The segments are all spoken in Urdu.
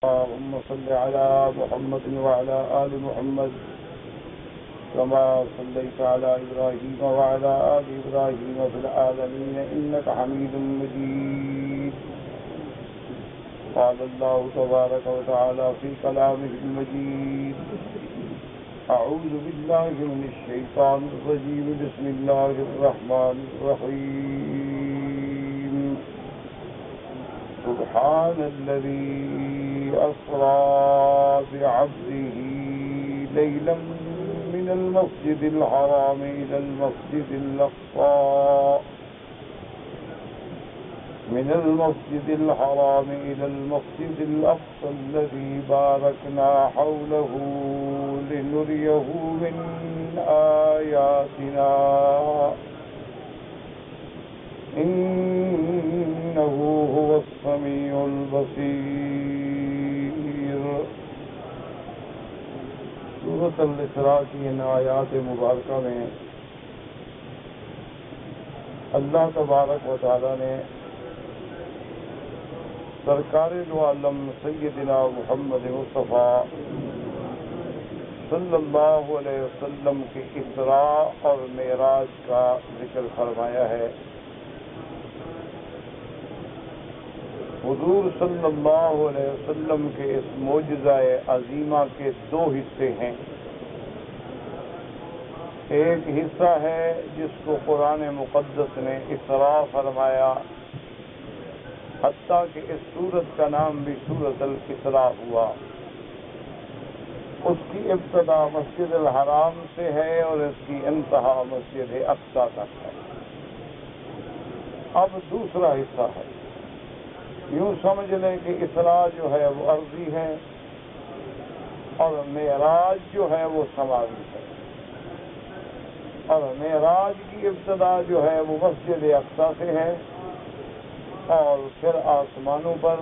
اللهم صل على محمد وعلى آل محمد كما صليت على إبراهيم وعلى آل إبراهيم في العالمين إنك حميد مجيد. قال الله تبارك وتعالى في كلامه المجيد: أعوذ بالله من الشيطان الرجيم. بسم الله الرحمن الرحيم. سبحان الذي أسرى بعبده ليلا من المسجد الحرام إلى المسجد الأقصى الذي باركنا حوله لنريه من آياتنا إنه هو السميع البصير. سورۃ الاسراء کی ان آیات مبارکہ میں اللہ تبارک و تعالی نے سرکار دو عالم سیدنا محمد مصطفیٰ صلی اللہ علیہ وسلم کے اسراء اور معراج کا ذکر فرمایا ہے. حضور صلی اللہ علیہ وسلم کے اس معجزہ عظیمہ کے دو حصے ہیں. ایک حصہ ہے جس کو قرآن مقدس نے اسراء فرمایا، حتیٰ کہ اس سورت کا نام بھی سورۃ الاسراء ہوا. اس کی ابتدا مسجد الحرام سے ہے اور اس کی انتہا مسجد اقصی تک ہے. اب دوسرا حصہ ہے. یوں سمجھ لیں کہ اسراء جو ہے وہ عرضی ہے اور معراج جو ہے وہ سماوی ہے. اور معراج کی ابتدا جو ہے وہ مسجد اقصی سے ہے اور پھر آسمانوں پر،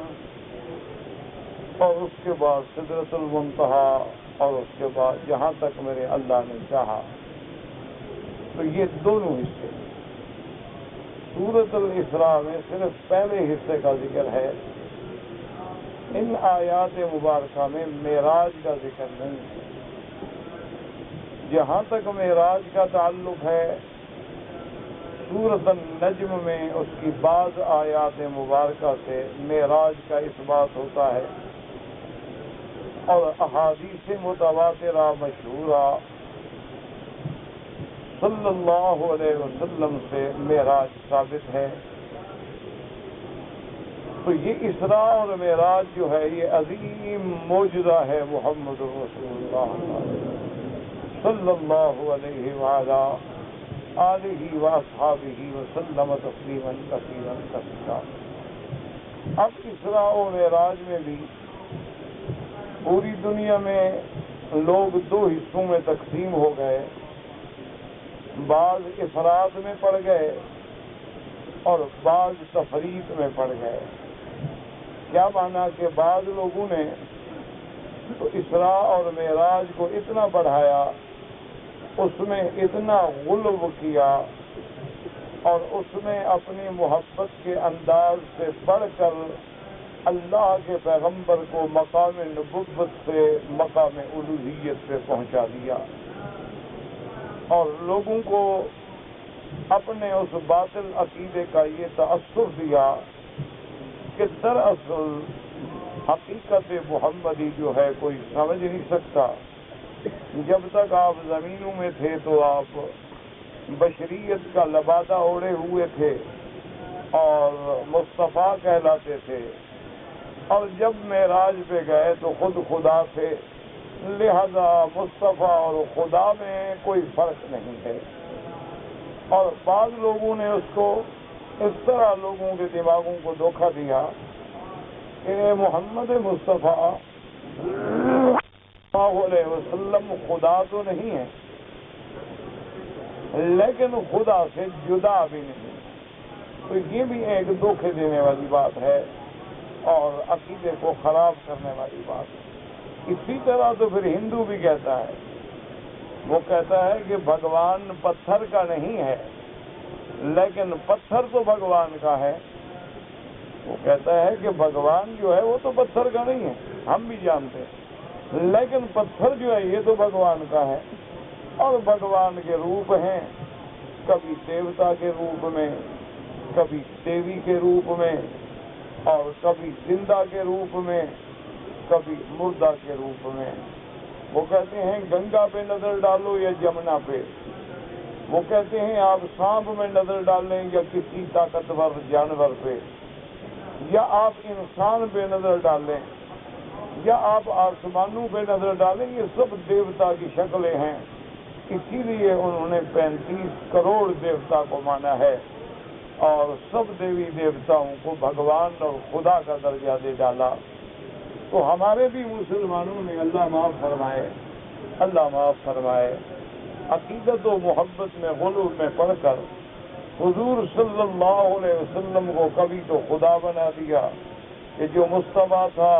اور اس کے بعد سدرۃ المنتہا، اور اس کے بعد جہاں تک میرے اللہ نے چاہا. تو یہ دونوں حصے. سورۃ الاسراء میں صرف پہلے حصے کا ذکر ہے. ان آیات مبارکہ میں معراج کا ذکر نہیں ہے. جہاں تک معراج کا تعلق ہے، سورۃ النجم میں اس کی بعض آیات مبارکہ سے معراج کا اثبات ہوتا ہے اور احادیث متواترہ مشہورہ صلی اللہ علیہ وسلم سے معراج ثابت ہے. تو یہ اسراء اور معراج جو ہے یہ عظیم معجزہ ہے محمد رسول اللہ صلی اللہ علیہ وآلہ آلہ واصحابہ وسلم تسلیما کثیرا کثیرا. اب اسراء و معراج میں بھی پوری دنیا میں لوگ دو حصوں میں تقسیم ہو گئے. بعض افراد میں پڑ گئے اور بعض تفریط میں پڑ گئے. کیا مانا کہ بعض لوگوں نے تو اسراء اور معراج کو اتنا بڑھایا، اس میں اتنا غلو کیا اور اس میں اپنی محبت کے انداز سے بڑھ کر اللہ کے پیغمبر کو مقام نبوت سے مقام الوہیت پہ پہنچا دیا اور لوگوں کو اپنے اس باطل عقیدے کا یہ تأثر دیا کہ دراصل حقیقت محمدی جو ہے کوئی سمجھ نہیں سکتا. جب تک آپ زمینوں میں تھے تو آپ بشریت کا لبادہ اوڑے ہوئے تھے اور مصطفیٰ کہلاتے تھے، اور جب معراج پہ گئے تو خود خدا تھے. لہذا مصطفیٰ اور خدا میں کوئی فرق نہیں ہے. اور بعض لوگوں نے اس کو اس طرح لوگوں کے دماغوں کو دھوکہ دیا کہ محمد مصطفیٰ صلی اللہ علیہ وسلم خدا تو نہیں ہے لیکن خدا سے جدا بھی نہیں. تو یہ بھی ایک دھوکے دینے والی بات ہے اور عقیدے کو خراب کرنے والی بات ہے. اسی طرح تو پھر ہندو بھی کہتا ہے، وہ کہتا ہے کہ بھگوان پتھر کا نہیں ہے لیکن پتھر تو بھگوان کا ہے. وہ کہتا ہے کہ بھگوان جو ہے وہ تو پتھر کا نہیں ہے ہم بھی جانتے ہیں، لیکن پتھر جو ہے یہ تو بھگوان کا ہے، اور بھگوان کے روپ ہیں، کبھی دیوتا کے روپ میں، کبھی دیوی کے روپ میں، اور کبھی زندہ کے روپ میں، کبھی مردہ کے روپ میں۔ وہ کہتے ہیں گنگا پہ نظر ڈالو یا جمنا پہ، وہ کہتے ہیں آپ سانپ میں نظر ڈالیں یا کسی طاقتور جانور پہ، یا آپ انسان پہ نظر ڈالیں، یا آپ آسمانوں پہ نظر ڈالیں، یہ سب دیوتا کی شکلیں ہیں۔ اسی لیے انہوں نے 35 کروڑ دیوتا کو مانا ہے، اور سب دیوی دیوتاؤں کو بھگوان اور خدا کا درجہ دے ڈالا۔ تو ہمارے بھی مسلمانوں نے، اللہ معاف فرمائے، اللہ معاف فرمائے، عقیدت و محبت میں غلو میں پڑھ کر حضور صلی اللہ علیہ وسلم کو کبھی تو خدا بنا دیا کہ جو مصطفیٰ تھا،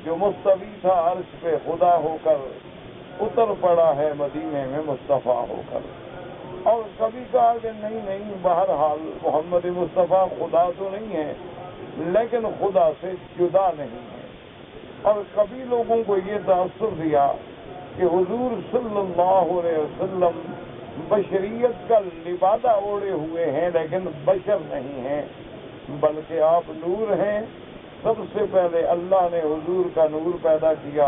جو مستوی تھا عرش پہ خدا ہو کر، اتر پڑا ہے مدینے میں مصطفیٰ ہو کر۔ اور کبھی کہا کہ نہیں، بہرحال محمد مصطفیٰ خدا تو نہیں ہے، لیکن خدا سے جدا نہیں ہے۔ اور کبھی لوگوں کو یہ تاثر دیا کہ حضور صلی اللہ علیہ وسلم بشریت کا لبادہ اوڑے ہوئے ہیں، لیکن بشر نہیں ہیں، بلکہ آپ نور ہیں۔ سب سے پہلے اللہ نے حضور کا نور پیدا کیا،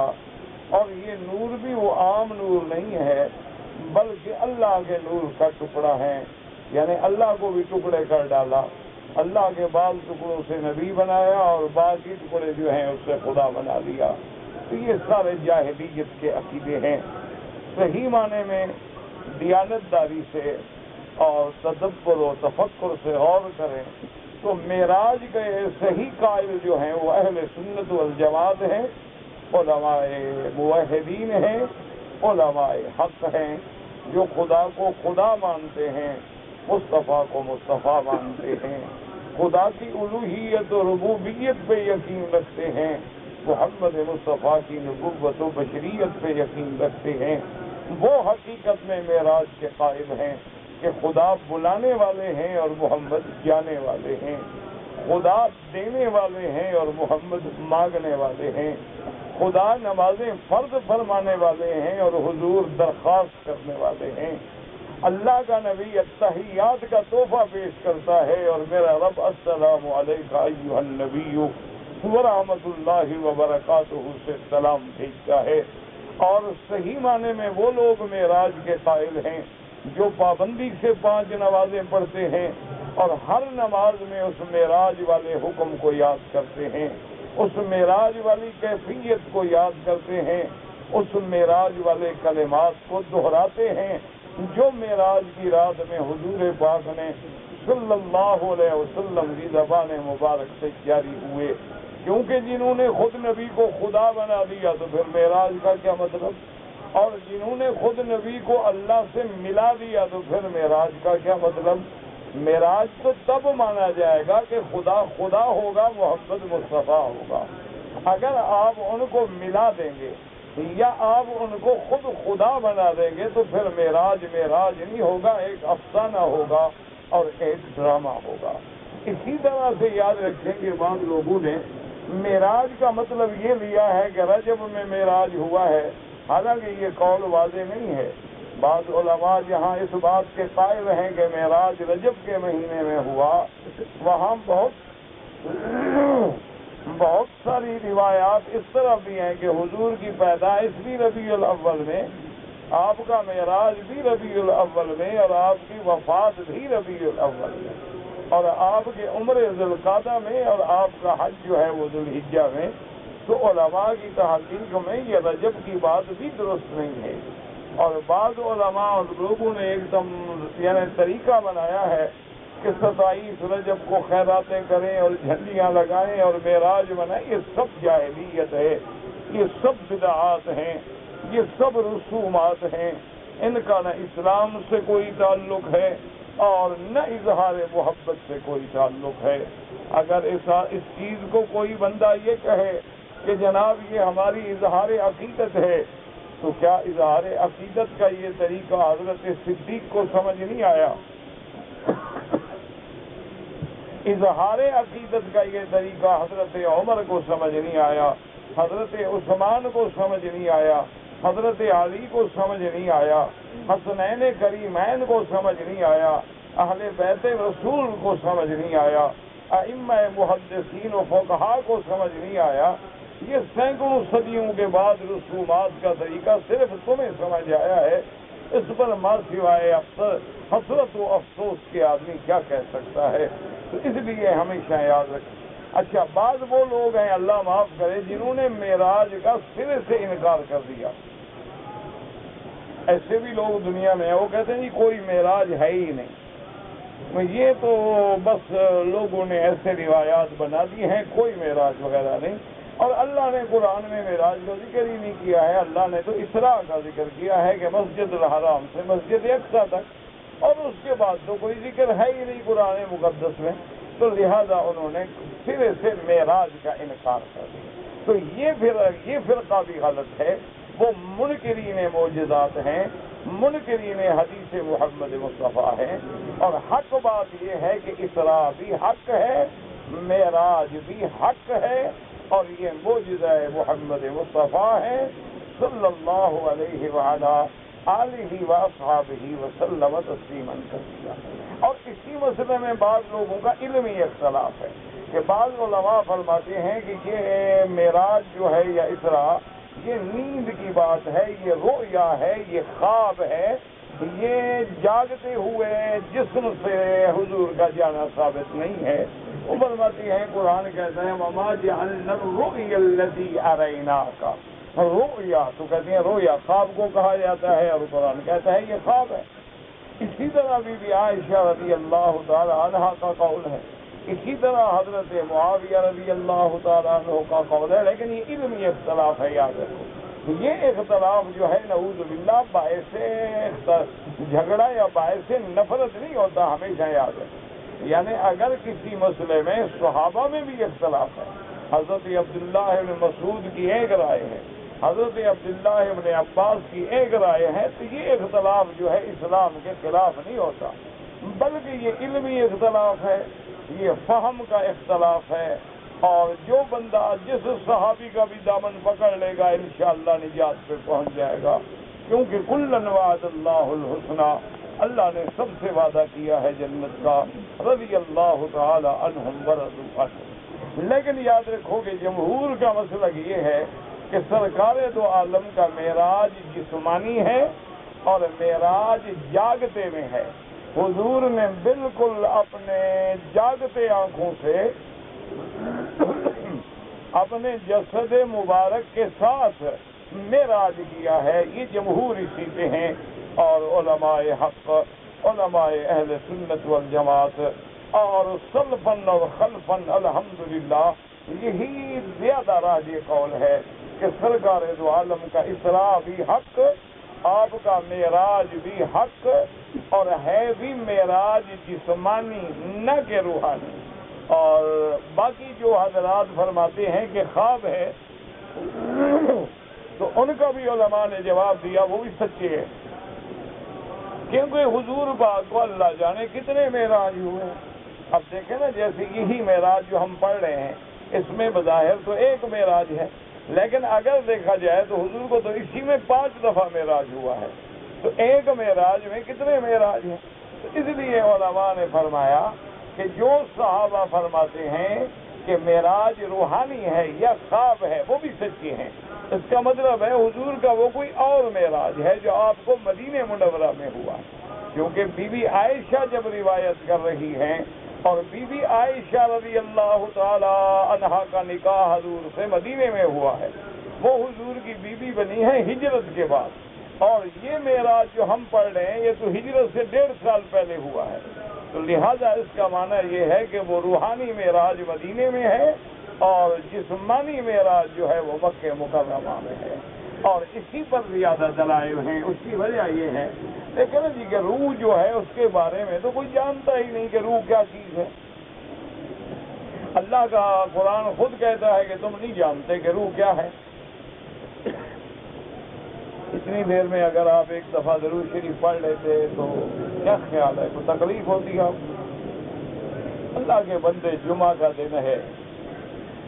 اور یہ نور بھی وہ عام نور نہیں ہے، بلکہ اللہ کے نور کا ٹکڑا ہے، یعنی اللہ کو بھی ٹکڑے کر ڈالا۔ اللہ کے بعض ٹکڑوں سے نبی بنایا اور باقی ٹکڑے جو ہیں اس سے خدا بنا دیا۔ تو یہ سارے جاہلیت کے عقیدے ہیں۔ صحیح معنی میں دیانتداری سے اور تدبر و تفکر سے غور کریں تو معراج کے صحیح قائل جو ہیں وہ اہل سنت والجماعت ہیں، علماء موحدین ہیں، علماء حق ہیں، جو خدا کو خدا مانتے ہیں، مصطفیٰ کو مصطفیٰ مانتے ہیں، خدا کی الوہیت و ربوبیت پہ یقین رکھتے ہیں، محمد مصطفیٰ کی نبوت و بشریت پہ یقین رکھتے ہیں۔ وہ حقیقت میں معراج کے قائل ہیں کہ خدا بلانے والے ہیں اور محمد جانے والے ہیں، خدا دینے والے ہیں اور محمد مانگنے والے ہیں، خدا نمازیں فرض فرمانے والے ہیں اور حضور درخواست کرنے والے ہیں۔ اللہ کا نبی التحیات کا تحفہ پیش کرتا ہے اور میرا رب السلام علیکہ ایھا النبی ورحمۃ اللہ وبرکاتہ سے سلام بھیجتا ہے۔ اور صحیح معنی میں وہ لوگ معراج کے قائل ہیں جو پابندی سے 5 نمازیں پڑھتے ہیں اور ہر نماز میں اس معراج والے حکم کو یاد کرتے ہیں، اس معراج والی کیفیت کو یاد کرتے ہیں، اس معراج والے کلمات کو دہراتے ہیں جو معراج کی رات میں حضور پاک نے صلی اللہ علیہ وسلم کی زبان مبارک سے جاری ہوئے۔ کیونکہ جنہوں نے خود نبی کو خدا بنا دیا تو پھر معراج کا کیا مطلب، اور جنہوں نے خود نبی کو اللہ سے ملا دیا تو پھر معراج کا کیا مطلب۔ معراج تو تب مانا جائے گا کہ خدا خدا ہوگا، محمد مصطفیٰ ہوگا۔ اگر آپ ان کو ملا دیں گے یا آپ ان کو خود خدا بنا دیں گے تو پھر معراج نہیں ہوگا، ایک افسانہ ہوگا اور ایک ڈرامہ ہوگا۔ اسی طرح سے یاد رکھیں کہ بعض لوگوں نے معراج کا مطلب یہ لیا ہے کہ رجب میں معراج ہوا ہے، حالانکہ یہ قول واضح نہیں ہے۔ بعض علماء جہاں اس بات کے قائل ہیں کہ معراج رجب کے مہینے میں ہوا، وہاں بہت ساری روایات اس طرح بھی ہیں کہ حضور کی پیدائش بھی ربیع الاول میں، آپ کا معراج بھی ربیع الاول میں، اور آپ کی وفات بھی ربیع الاول میں، اور آپ کے عمر ذوالقعدہ میں، اور آپ کا حج جو ہے وہ ذوالحجہ میں۔ تو علماء کی تحقیق میں یہ رجب کی بات بھی درست نہیں ہے، اور بعض علماء اور لوگوں نے ایک دم یعنی طریقہ بنایا ہے کہ 27 رجب کو خیراتیں کریں اور جھنڈیاں لگائیں اور معراج منائیں۔ یہ سب جاہلیت ہے، یہ سب بدعات ہیں، یہ سب رسومات ہیں، ان کا نہ اسلام سے کوئی تعلق ہے اور نہ اظہار محبت سے کوئی تعلق ہے۔ اگر اس چیز کو کوئی بندہ یہ کہے کہ جناب یہ ہماری اظہار عقیدت ہے، تو کیا اظہار عقیدت کا یہ طریقہ حضرت صدیق کو سمجھ نہیں آیا؟ اظہار عقیدت کا یہ طریقہ حضرت عمر کو سمجھ نہیں آیا؟ حضرت عثمان کو سمجھ نہیں آیا، حضرت علی کو سمجھ نہیں آیا، حسنین کریمین کو سمجھ نہیں آیا، اہل بیت رسول کو سمجھ نہیں آیا، ائمہ محدثین و فقہا کو سمجھ نہیں آیا، یہ سینکڑوں صدیوں کے بعد رسومات کا طریقہ صرف تمہیں سمجھ آیا ہے، اس پر ماں سوائے حسرت و افسوس کے آدمی کیا کہہ سکتا ہے؟ تو اس لیے ہمیشہ یاد رکھیں۔ اچھا، بعض وہ لوگ ہیں اللہ معاف کرے جنہوں نے معراج کا سرے سے انکار کر دیا۔ ایسے بھی لوگ دنیا میں ہیں، وہ کہتے ہیں جی کوئی معراج ہے ہی نہیں، یہ تو بس لوگوں نے ایسے روایات بنا دی ہیں، کوئی معراج وغیرہ نہیں، اور اللہ نے قرآن میں معراج کا ذکر ہی نہیں کیا ہے۔ اللہ نے تو اسراء کا ذکر کیا ہے کہ مسجد الحرام سے مسجد اقصیٰ تک، اور اس کے بعد تو کوئی ذکر ہے ہی نہیں قرآن مقدس میں، تو لہذا انہوں نے سرے سے معراج کا انکار کر دیا۔ تو یہ فرقہ بھی غلط ہے، وہ منکرین معجزات ہیں، منکرین حدیث محمد مصطفیٰ ہیں، اور حق بات یہ ہے کہ اسراء بھی حق ہے، معراج بھی حق ہے، اور یہ معجزہ محمد مصطفیٰ ہے صلی اللہ علیہ وعلا آلہ و اصحابہ وسلم تسلیما کثیرا۔ اور اسی مسئلے میں بعض لوگوں کا علمی اختلاف ہے کہ بعض علماء فرماتے ہیں کہ یہ معراج جو ہے یا اسراء، یہ نیند کی بات ہے، یہ رؤیا ہے، یہ خواب ہے، یہ جاگتے ہوئے جسم سے حضور کا جانا ثابت نہیں ہے۔ وہ فرماتی ہیں قرآن کہتا ہے وَمَا جَعَلْنَا الرُّؤْيَا الَّتِي أَرَيْنَاكَ، رؤیا تو کہتے ہیں رویا خواب کو کہا جاتا ہے، اور قرآن کہتا ہے یہ خواب ہے۔ اسی طرح بی عائشہ رضی اللہ تعالی عنہ کا قول ہے، اسی طرح حضرت معاویہ رضی اللہ تعالیٰ عنہ کا قول ہے، لیکن یہ علمی اختلاف ہے، یاد رکھو۔ یہ اختلاف جو ہے نعوذ باللہ باعث جھگڑا یا باعث نفرت نہیں ہوتا، ہمیشہ یاد رکھو۔ یعنی اگر کسی مسئلے میں صحابہ میں بھی اختلاف ہے، حضرت عبداللہ ابن مسعود کی ایک رائے ہے، حضرت عبداللہ ابن عباس کی ایک رائے ہے، تو یہ اختلاف جو ہے اسلام کے خلاف نہیں ہوتا، بلکہ یہ علمی اختلاف ہے، یہ فہم کا اختلاف ہے، اور جو بندہ جس صحابی کا بھی دامن پکڑ لے گا انشاءاللہ نجات پہ پہنچ جائے گا، کیونکہ کلًا وعد اللہ الحسنی، اللہ نے سب سے وعدہ کیا ہے جنت کا، رضی اللہ تعالی عنہم ورضوا عنہ۔ لیکن یاد رکھو کہ جمہور کا مسلک یہ ہے کہ سرکار دو عالم کا معراج جسمانی ہے اور معراج جاگتے میں ہے۔ حضور نے بالکل اپنے جاگتے آنکھوں سے اپنے جسد مبارک کے ساتھ معراج کیا ہے، یہ جمہور اسی پہ ہیں، اور علماء حق، علماء اہل سنت والجماعت اور سلفاً اور خلفاً الحمدللہ یہی زیادہ راجح قول ہے کہ سرکار دو عالم کا اسراء بھی حق، آپ کا معراج بھی حق، اور ہے بھی معراج جسمانی نہ کہ روحانی۔ اور باقی جو حضرات فرماتے ہیں کہ خواب ہے، تو ان کا بھی علماء نے جواب دیا وہ بھی سچے ہیں، کیونکہ حضور پاک کو اللہ جانے کتنے معراج ہوئے ہیں۔ اب دیکھیں نا، جیسے یہی معراج جو ہم پڑھ رہے ہیں، اس میں بظاہر تو ایک معراج ہے، لیکن اگر دیکھا جائے تو حضور کو تو اسی میں 5 دفعہ معراج ہوا ہے، تو ایک معراج میں کتنے معراج ہیں؟ تو اس لیے علماء نے فرمایا کہ جو صحابہ فرماتے ہیں کہ معراج روحانی ہے یا خواب ہے، وہ بھی سچے ہیں۔ اس کا مطلب ہے حضور کا وہ کوئی اور معراج ہے جو آپ کو مدینہ منورہ میں ہوا، کیونکہ بی بی عائشہ جب روایت کر رہی ہیں، اور بی بی عائشہ رضی اللہ تعالی عنہا کا نکاح حضور سے مدینے میں ہوا ہے، وہ حضور کی بیوی بنی ہے ہجرت کے بعد، اور یہ معراج جو ہم پڑھ رہے ہیں یہ تو ہجرت سے 1.5 سال پہلے ہوا ہے، تو لہذا اس کا معنی یہ ہے کہ وہ روحانی معراج مدینے میں ہے، اور جسمانی معراج جو ہے وہ مکہ مکرمہ میں ہے، اور اسی پر زیادہ دلائل ہیں۔ اس کی وجہ یہ ہے لیکن جی کہ روح جو ہے اس کے بارے میں تو کوئی جانتا ہی نہیں کہ روح کیا چیز ہے۔ اللہ کا قرآن خود کہتا ہے کہ تم نہیں جانتے کہ روح کیا ہے۔ اتنی دیر میں اگر آپ ایک دفعہ درود شریف پڑھ لیتے تو کیا خیال ہے، کوئی تکلیف ہوتی ہے؟ اللہ کے بندے، جمعہ کا دن ہے،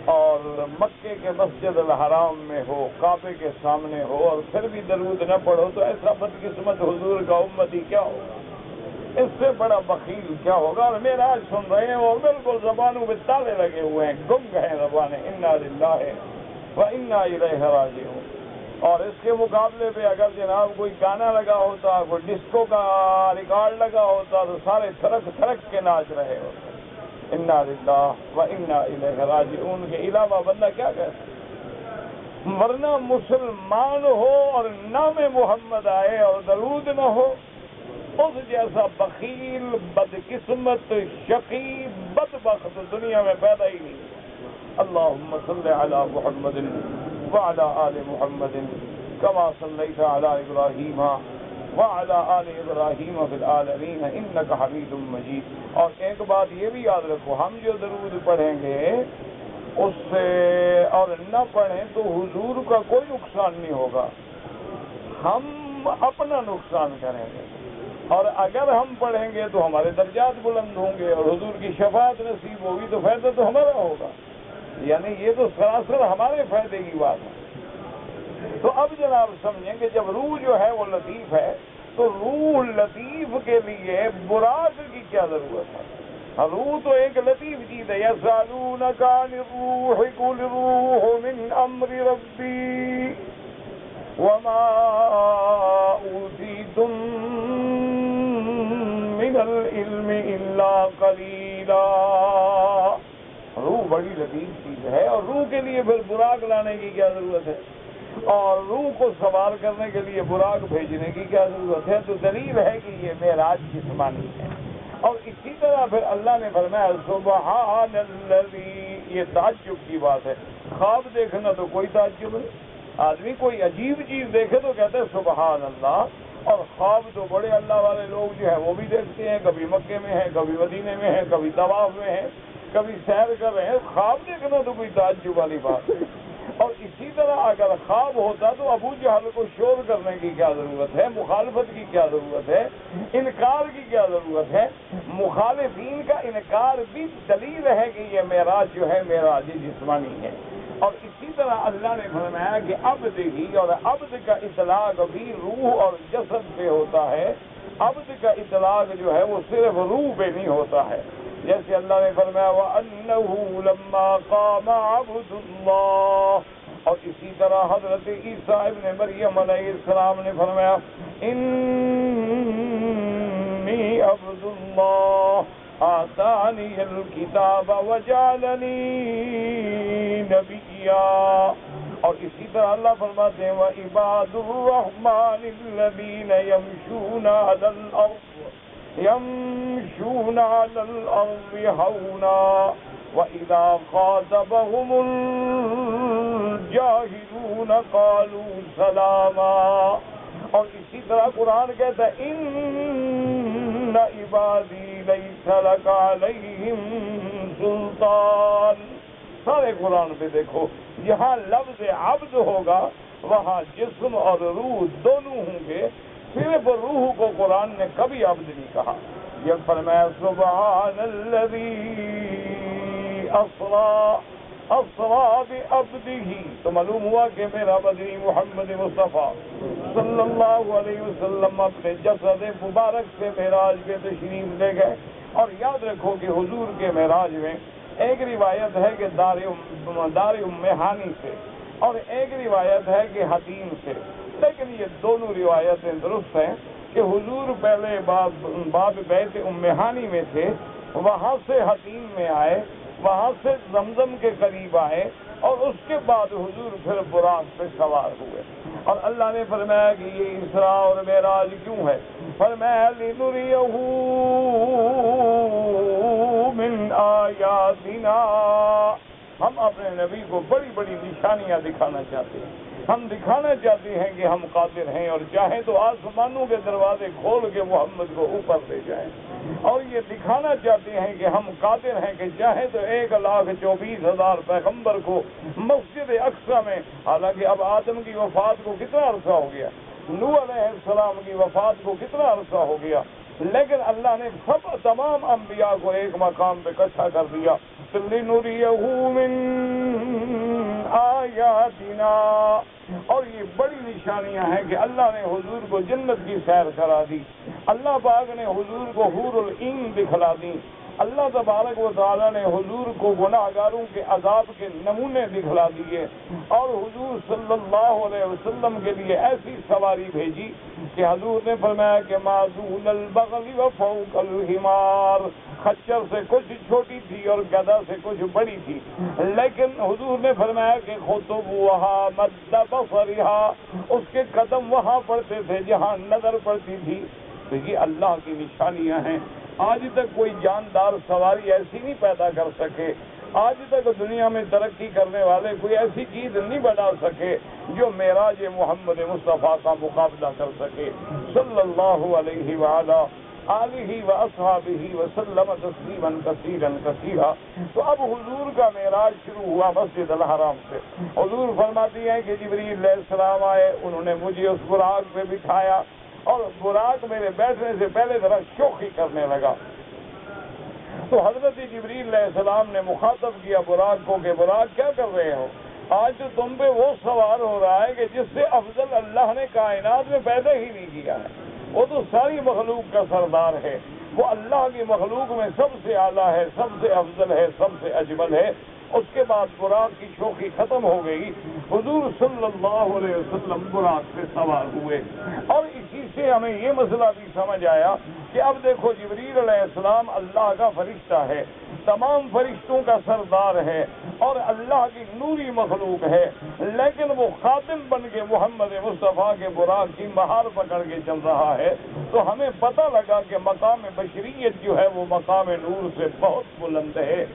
اور مکے کے مسجد الحرام میں ہو، کعبے کے سامنے ہو، اور پھر بھی درود نہ پڑھو تو ایسا بدقسمت حضور کا امتی کیا ہوگا؟ اس سے بڑا بخیل کیا ہوگا؟ اور معراج سن رہے ہیں اور بالکل زبانوں پہ تالے لگے ہوئے ہیں، گنگ ہیں زبانیں، انا للہ و انا الیہ راجعون۔ اور اس کے مقابلے پہ اگر جناب کوئی گانا لگا ہوتا، کوئی ڈسکو کا ریکارڈ لگا ہوتا تو سارے تھرک تھرک کے ناچ رہے ہوتے۔ انا للہ و انا الیہ راجعون کے علاوہ بندہ کیا کہتا؟ ورنہ مسلمان ہو اور نام محمد آئے اور درود نہ ہو، اس جیسا بخیل، بدقسمت، شقی، بدبخت دنیا میں پیدا ہی نہیں۔ اللہم صل علی محمد وعلی آل محمد کما صلیت علی ابراہیم وعلی آل ابراہیم فی العالمین انک حمید مجید۔ اور ایک بات یہ بھی یاد رکھو، ہم جو درود پڑھیں گے اس سے اور نہ پڑھیں تو حضور کا کوئی نقصان نہیں ہوگا، ہم اپنا نقصان کریں گے، اور اگر ہم پڑھیں گے تو ہمارے درجات بلند ہوں گے اور حضور کی شفاعت نصیب ہوگی تو فائدہ تو ہمارا ہوگا، یعنی یہ تو سراسر ہمارے فائدے کی بات ہے۔ تو اب جناب سمجھیں کہ جب روح جو ہے وہ لطیف ہے تو روح لطیف کے لیے براق کی کیا ضرورت ہے؟ روح تو ایک لطیف چیز ہے۔ یسألونک عن الروح قل الروح من امر ربی وما اوتیتم من العلم الا قلیلا۔ روح بڑی لطیف چیز ہے، اور روح کے لیے پھر براق لانے کی کیا ضرورت ہے، اور روح کو سوار کرنے کے لیے براق بھیجنے کی کیا ضرورت ہے؟ تو دلیل ہے کہ یہ معراج جسمانی ہے۔ اور اسی طرح پھر اللہ نے فرمایا سبحان الذی، یہ تعجب کی بات ہے۔ خواب دیکھنا تو کوئی تعجب نہیں، آدمی کوئی عجیب چیز دیکھے تو کہتے ہیں سبحان اللہ، اور خواب تو بڑے اللہ والے لوگ جو ہیں وہ بھی دیکھتے ہیں، کبھی مکے میں ہیں، کبھی مدینے میں ہیں، کبھی طواف میں ہیں، کبھی سیر کر رہے ہیں۔ خواب دیکھنا تو کوئی تعجب والی بات ہے۔ اور اسی طرح اگر خواب ہوتا تو ابو جہل کو شور کرنے کی کیا ضرورت ہے، مخالفت کی کیا ضرورت ہے، انکار کی کیا ضرورت ہے؟ مخالفین کا انکار بھی دلیل ہے کہ یہ معراج جو ہے معراج جسمانی ہے۔ اور اسی طرح اللہ نے فرمایا کہ عبد ہی، اور عبد کا اطلاق بھی روح اور جسد پہ ہوتا ہے، عبد کا اطلاق جو ہے وہ صرف روح پہ نہیں ہوتا ہے۔ جیسے اللہ نے فرمایا وَأَنَّهُ لَمَّا قَامَ عَبْدُ اللَّهِ، اور اسی طرح حضرت عیسیٰ ابن مریم علیہ السلام نے فرمایا اِنِّی عَبْدُ اللَّهِ آتَانِیَ الْکِتَابَ وَجَعَلَنِی نَبِیًّا۔ اور اسی طرح اللہ فرماتے ہیں وَعِبَادُ الرَّحْمَنِ الَّذِينَ يَمْشُونَ عَلَى الْأَرْضِ هَوْنًا وَإِذَا خَاطَبَهُمُ الْجَاهِلُونَ قَالُوا سَلَامًا۔ اور اسی طرح قرآن کہتا ہے إِنَّ عِبَادِي لَيْسَ لَكَ عَلَيْهِمْ سُلْطَانٌ۔ سارے قرآن پہ دیکھو، یہاں لفظ عبد ہوگا، وہاں جسم اور روح دونوں ہوں گے، صرف روح کو قرآن نے کبھی عبد نہیں کہا۔ یہ فرمایا سبحان الذی اسرا بعبدہ، تو معلوم ہوا کہ میرا بدری محمد مصطفیٰ صلی اللہ علیہ وسلم اپنے جسد مبارک سے معراج کے تشریف لے گئے۔ اور یاد رکھو کہ حضور کے معراج میں ایک روایت ہے کہ دار ام ہانی سے، اور ایک روایت ہے کہ حتیم سے، لیکن یہ دونوں روایتیں درست ہیں کہ حضور پہلے باب بیت ام ہانی میں تھے، وہاں سے حتیم میں آئے، وہاں سے زمزم کے قریب آئے، اور اس کے بعد حضور پھر براق پہ سوار ہوئے۔ اور اللہ نے فرمایا کہ یہ اسراء اور معراج کیوں ہے؟ فرمایا لِنُرِيَهُ مِنْ آیاتنا، ہم اپنے نبی کو بڑی بڑی نشانیاں دکھانا چاہتے ہیں، ہم دکھانا چاہتے ہیں کہ ہم قادر ہیں، اور چاہیں تو آسمانوں کے دروازے کھول کے محمد کو اوپر لے جائیں، اور یہ دکھانا چاہتے ہیں کہ ہم قادر ہیں کہ چاہیں تو 1,24,000 پیغمبر کو مسجد اقصی میں، حالانکہ اب آدم کی وفات کو کتنا عرصہ ہو گیا، نوح علیہ السلام کی وفات کو کتنا عرصہ ہو گیا، لیکن اللہ نے تمام انبیاء کو ایک مقام پہ اکٹھا کر دیا. لِنُرِيَهُ مِنْ آیاتنا. اور یہ بڑی نشانیاں ہیں کہ اللہ نے حضور کو جنت کی سیر کرا دی. اللہ پاک نے حضور کو حور العین دکھلا دی. اللہ تبارک و تعالیٰ نے حضور کو گناہگاروں کے عذاب کے نمونے دکھلا دیے اور حضور صلی اللہ علیہ وسلم کے لیے ایسی سواری بھیجی کہ حضور نے فرمایا کہ ما دون البغل وفوق الحمار. خچر سے کچھ چھوٹی تھی اور گدھا سے کچھ بڑی تھی، لیکن حضور نے فرمایا کہ خطبوہا مد بصرہا، اس کے قدم وہاں پڑتے تھے جہاں نظر پڑتی تھی. تو یہ اللہ کی نشانیاں ہیں. آج تک کوئی جاندار سواری ایسی نہیں پیدا کر سکے. آج تک دنیا میں ترقی کرنے والے کوئی ایسی چیز نہیں بنا سکے جو معراج محمد مصطفیٰ کا مقابلہ کر سکے. صلی اللہ علیہ وآلہ آلہ واصحابہ وسلم تسلیما کثیرا کثیرا. تو اب حضور کا معراج شروع ہوا مسجد الحرام سے. حضور فرماتی ہیں کہ جبریل علیہ السلام آئے، انہوں نے مجھے اس براق پہ بٹھایا اور براق میرے بیٹھنے سے پہلے ذرا شوخی کرنے لگا. تو حضرت جبریل علیہ السلام نے مخاطب کیا براق کو کہ براق کیا کر رہے ہو؟ آج تو تم پہ وہ سوار ہو رہا ہے کہ جس سے افضل اللہ نے کائنات میں پیدا ہی نہیں کیا ہے. وہ تو ساری مخلوق کا سردار ہے. وہ اللہ کی مخلوق میں سب سے اعلیٰ ہے، سب سے افضل ہے، سب سے اجمل ہے. اس کے بعد براق کی شوخی ختم ہو گئی. حضور صلی اللہ علیہ وسلم براق پہ سوار ہوئے اور اسی سے ہمیں یہ مسئلہ بھی سمجھ آیا کہ اب دیکھو جبریل علیہ السلام اللہ کا فرشتہ ہے، تمام فرشتوں کا سردار ہے اور اللہ کی نوری مخلوق ہے، لیکن وہ خاتم بن کے محمد مصطفیٰ کے براق کی مہار پکڑ کے چل رہا ہے. تو ہمیں پتہ لگا کہ مقام بشریت جو ہے وہ مقام نور سے بہت بلند ہے،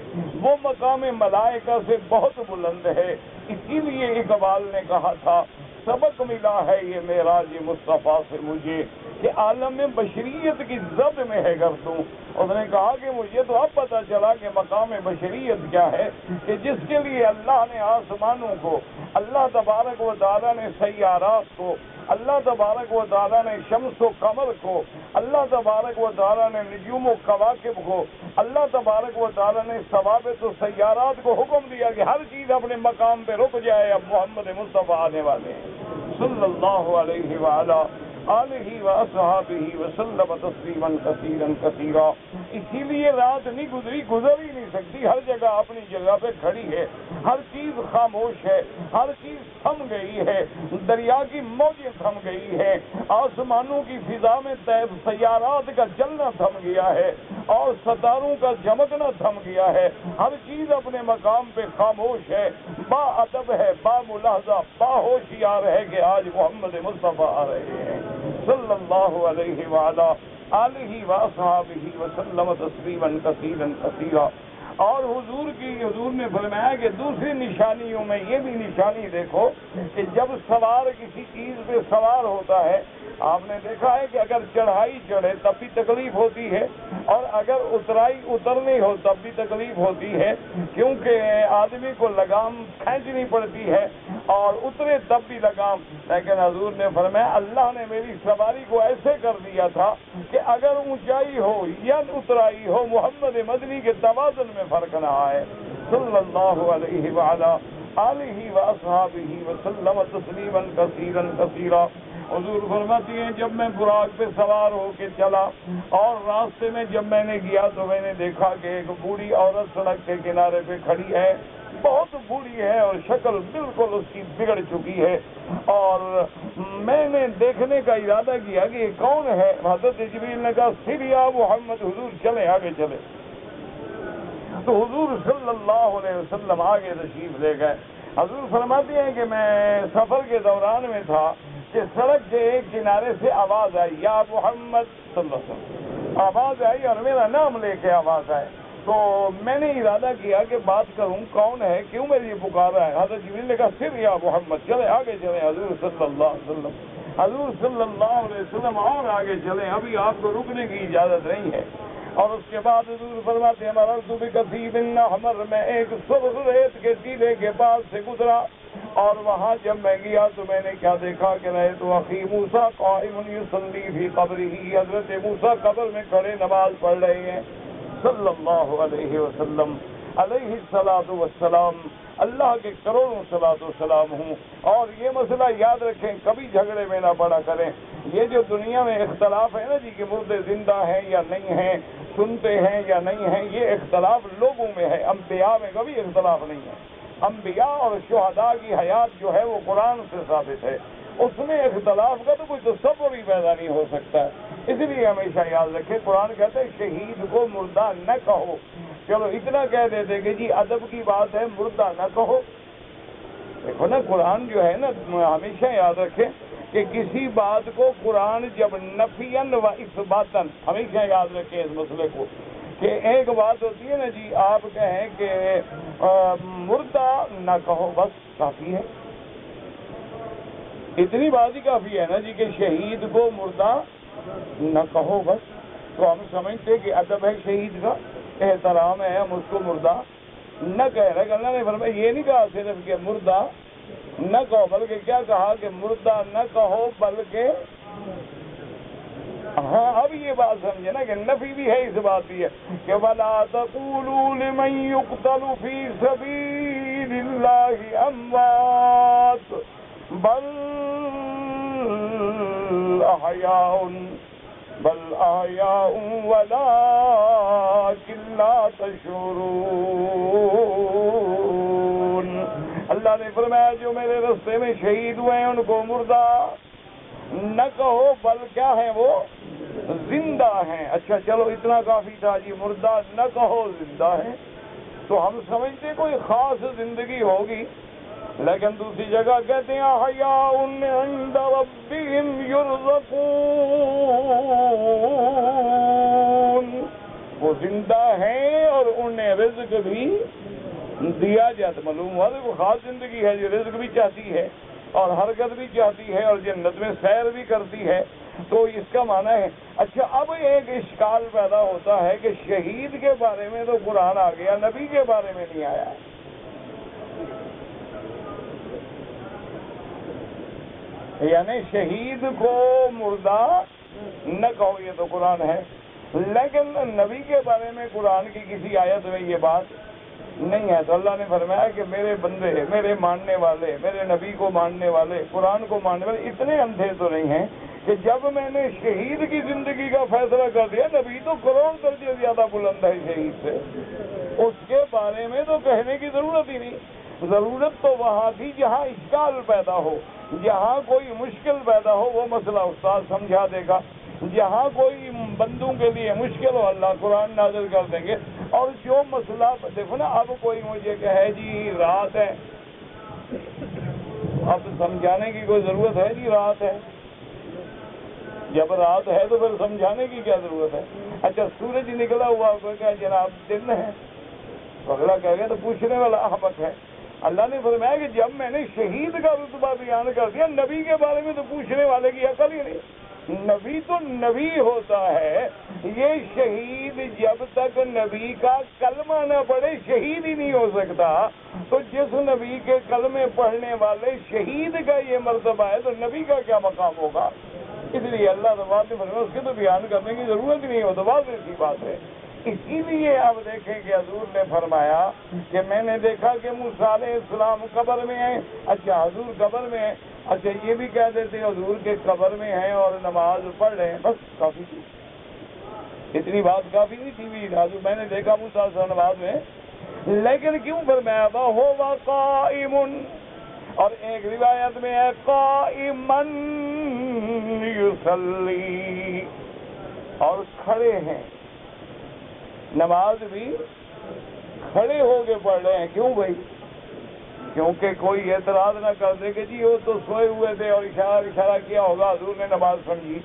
وہ مقام ملائکہ سے بہت بلند ہے. اسی لیے اقبال نے کہا تھا سبق ملا ہے یہ معراج مصطفیٰ سے مجھے کہ عالم بشریت کی زد میں ہے گردوں. اس نے کہا کہ مجھے تو اب پتہ چلا کہ مقام بشریت کیا ہے کہ جس کے لیے اللہ نے آسمانوں کو، اللہ تبارک و تعالیٰ نے سیارات کو، اللہ تبارک و تعالیٰ نے شمس و قمر کو، اللہ تبارک و تعالیٰ نے نجوم و کواکب کو، اللہ تبارک و تعالیٰ نے ثوابت و سیارات کو حکم دیا کہ ہر چیز اپنے مقام پہ رک جائے. اب محمد مصطفیٰ آنے والے ہیں صلی اللہ علیہ وآلہ آلہ واصحابہ وسلم تسلیما کثیرا کثیرا. اسی لیے رات نہیں گزری، گزر ہی نہیں سکتی. ہر جگہ اپنی جگہ پہ کھڑی ہے، ہر چیز خاموش ہے، ہر چیز تھم گئی ہے. دریا کی موجیں تھم گئی ہے، آسمانوں کی فضا میں سیارات کا جلنا تھم گیا ہے اور ستاروں کا چمکنا تھم گیا ہے. ہر چیز اپنے مقام پہ خاموش ہے، با ادب ہے، با ملاحظہ، با ہوشیار ہے کہ آج محمد مصطفیٰ آ رہے ہیں صلی اللہ علیہ وآلہ آلہ واصحابہ وسلم تسلیما کثیرا کثیرا. اور حضور نے فرمایا کہ دوسری نشانیوں میں یہ بھی نشانی دیکھو کہ جب سوار کسی چیز پہ سوار ہوتا ہے، آپ نے دیکھا ہے کہ اگر چڑھائی چڑھے تب بھی تکلیف ہوتی ہے اور اگر اترنی ہو تب بھی تکلیف ہوتی ہے، کیونکہ آدمی کو لگام کھینچنی پڑتی ہے اور اترے تب بھی لگام. لیکن حضور نے فرمایا اللہ نے میری سواری کو ایسے کر دیا تھا کہ اگر اونچائی ہو یا اترائی ہو محمد مدنی کے توازن میں فرق نہ آئے صلی اللہ علیہ وآلہ آلہ واصحابہ وسلم تسلیما کثیرا کثیرا. حضور فرماتی ہیں جب میں براق پہ سوار ہو کے چلا اور راستے میں جب میں نے گیا تو میں نے دیکھا کہ ایک بوڑھی عورت سڑک کے کنارے پہ کھڑی ہے، بہت بوڑھی ہے اور شکل بالکل اس کی بگڑ چکی ہے. اور میں نے دیکھنے کا ارادہ کیا کہ یہ کون ہے. حضرت جبریل نے کہا سر یا محمد. حضور چلے آگے چلے. تو حضور صلی اللہ علیہ وسلم آگے تشریف لے گئے. حضور فرماتے ہیں کہ میں سفر کے دوران میں تھا کہ سڑک کے ایک کنارے سے آواز آئی یا محمد صلی اللہ علیہ وسلم. آواز آئی اور میرا نام لے کے آواز آئے. تو میں نے ارادہ کیا کہ بات کروں کون ہے، کیوں میرے لیے پکارا ہے. حضرت جبریل نے کہا سر یا محمد. چلے آگے چلے. حضور صلی اللہ علیہ وسلم حضور صلی اللہ علیہ وسلم اور آگے چلے. ابھی آپ کو رکنے کی اجازت نہیں ہے. اور اس کے بعد حضور فرماتے ہیں مررت بکثیب احمر، میں ایک سرخ ریت کے ٹیلے کے پاس سے گزرا، اور وہاں جب میں گیا تو میں نے کیا دیکھا کہ رأیت اخی موسیٰ قائم یصلی فی قبرہ، حضرت موسیٰ قبر میں کھڑے نماز پڑھ رہے ہیں صلی اللہ علیہ وسلم علیہ الصلاۃ والسلام، اللہ کے کروڑوں صلاۃ والسلام ہوں۔ اور یہ مسئلہ یاد رکھیں، کبھی جھگڑے میں نہ پڑا کریں۔ یہ جو دنیا میں اختلاف ہے نا جی کہ مردے زندہ ہیں یا نہیں ہیں، سنتے ہیں یا نہیں ہیں، یہ اختلاف لوگوں میں ہے، انبیاء میں کبھی اختلاف نہیں ہے۔ انبیاء اور شہداء کی حیات جو ہے وہ قرآن سے ثابت ہے، اس میں اختلاف کا تو کوئی تصور ہی پیدا نہیں ہو سکتا ہے۔ اس لیے ہمیشہ یاد رکھیں، قرآن کہتے ہیں شہید کو مردہ نہ کہو۔ چلو اتنا کہہ دیتے کہ جی ادب کی بات ہے، مردہ نہ کہو۔ دیکھو نا قرآن جو ہے نا، ہمیشہ یاد رکھیں کہ کسی بات کو قرآن جب نفیاً و اثباتاً، ہمیشہ یاد رکھیں اس مسئلے کو، کہ ایک بات ہوتی ہے نا جی آپ کہیں کہ مردہ نہ کہو، بس کافی ہے، اتنی بات ہی کافی ہے نا جی کہ شہید کو مردہ نہ کہو بس، تو ہم سمجھتے کہ ادب ہے شہید کا، احترام ہے، ہم اس کو مردہ نہ کہہ رہے۔ اللہ نے فرمایا یہ نہیں کہا صرف کہ مردہ نہ کہو، بلکہ کیا کہا کہ مردہ نہ کہو بلکہ، ہاں اب یہ بات سمجھے نا کہ نفی بھی ہے، اس بات بھی ہے کہ وَلَا تَقُولُوا لِمَن يُقْتَلُ فِي سَبِيلِ اللَّهِ أَمْوَاتٌ بَلْ أَحْيَاءٌ وَلَٰكِن لَّا تَشْعُرُونَ۔ اللہ نے فرمایا جو میرے راستے میں شہید ہوئے ہیں ان کو مردہ نہ کہو، بل کیا ہے وہ زندہ ہیں۔ اچھا چلو اتنا کافی تھا جی، مردہ نہ کہو زندہ ہیں، تو ہم سمجھتے کوئی خاص زندگی ہوگی، لیکن دوسری جگہ کہتے ہیں احیاء عند ربہم یرزقون، وہ زندہ ہیں اور انہیں رزق بھی دیا جاتا۔ معلوم ہوا کہ خاص زندگی ہے جو رزق بھی چاہتی ہے اور حرکت بھی چاہتی ہے اور جنت میں سیر بھی کرتی ہے، تو اس کا معنی ہے۔ اچھا اب ایک اشکال پیدا ہوتا ہے کہ شہید کے بارے میں تو قرآن آ گیا، نبی کے بارے میں نہیں آیا۔ یعنی شہید کو مردہ نہ کہو یہ تو قرآن ہے، لیکن نبی کے بارے میں قرآن کی کسی آیت میں یہ بات نہیں ہے۔ تو اللہ نے فرمایا کہ میرے بندے، میرے ماننے والے، میرے نبی کو ماننے والے، قرآن کو ماننے والے اتنے اندھے تو نہیں ہیں کہ جب میں نے شہید کی زندگی کا فیصلہ کر دیا، نبی تو کروڑ درجے زیادہ بلند ہے شہید سے، اس کے بارے میں تو کہنے کی ضرورت ہی نہیں۔ ضرورت تو وہاں تھی جہاں اشکال پیدا ہو، جہاں کوئی مشکل پیدا ہو وہ مسئلہ استاد سمجھا دے گا، جہاں کوئی بندوں کے لیے مشکل ہو اللہ قرآن نازل کر دیں گے۔ اور جو مسئلہ دیکھو نا، اب کوئی مجھے کہے جی رات ہے، اب سمجھانے کی کوئی ضرورت ہے جی رات ہے؟ جب رات ہے تو پھر سمجھانے کی کیا ضرورت ہے؟ اچھا سورج نکلا ہوا کوئی کہے جناب دن ہے، اگلا کہہ گیا تو پوچھنے والا احمق ہے۔ اللہ نے فرمایا کہ جب میں نے شہید کا رتبہ بیان کر دیا، نبی کے بارے میں تو پوچھنے والے کی عقل ہی نہیں۔ نبی تو نبی ہوتا ہے، یہ شہید جب تک نبی کا کلمہ نہ پڑھے شہید ہی نہیں ہو سکتا۔ تو جس نبی کے کلمے پڑھنے والے شہید کا یہ مرتبہ ہے تو نبی کا کیا مقام ہوگا؟ اس لیے اللہ تبارک و تعالیٰ اس کے تو بیان کرنے کی ضرورت ہی نہیں ہو، تو واضح سی بات ہے۔ اسی لیے اب دیکھیں کہ حضور نے فرمایا کہ میں نے دیکھا کہ موسیٰ علیہ السلام قبر میں ہیں۔ اچھا حضور قبر میں ہیں، اچھا یہ بھی کہہ دیتے حضور کے قبر میں ہیں اور نماز پڑھ رہے ہیں، بس کافی تھی، اتنی بات کافی نہیں تھی۔ حضور میں نے دیکھا موسیٰ علیہ السلام نماز میں، لیکن کیوں فرمایا وَهُوَ قَائِمٌ، اور ایک روایت میں ہے قَائِمًا يُصَلِّي، اور کھڑے ہیں، نماز بھی کھڑے ہو کے پڑھ رہے ہیں۔ کیوں بھائی؟ کیونکہ کوئی اعتراض نہ کر دے کہ جی وہ تو سوئے ہوئے تھے اور اشارہ کیا ہوگا حضور نے نماز سمجھی،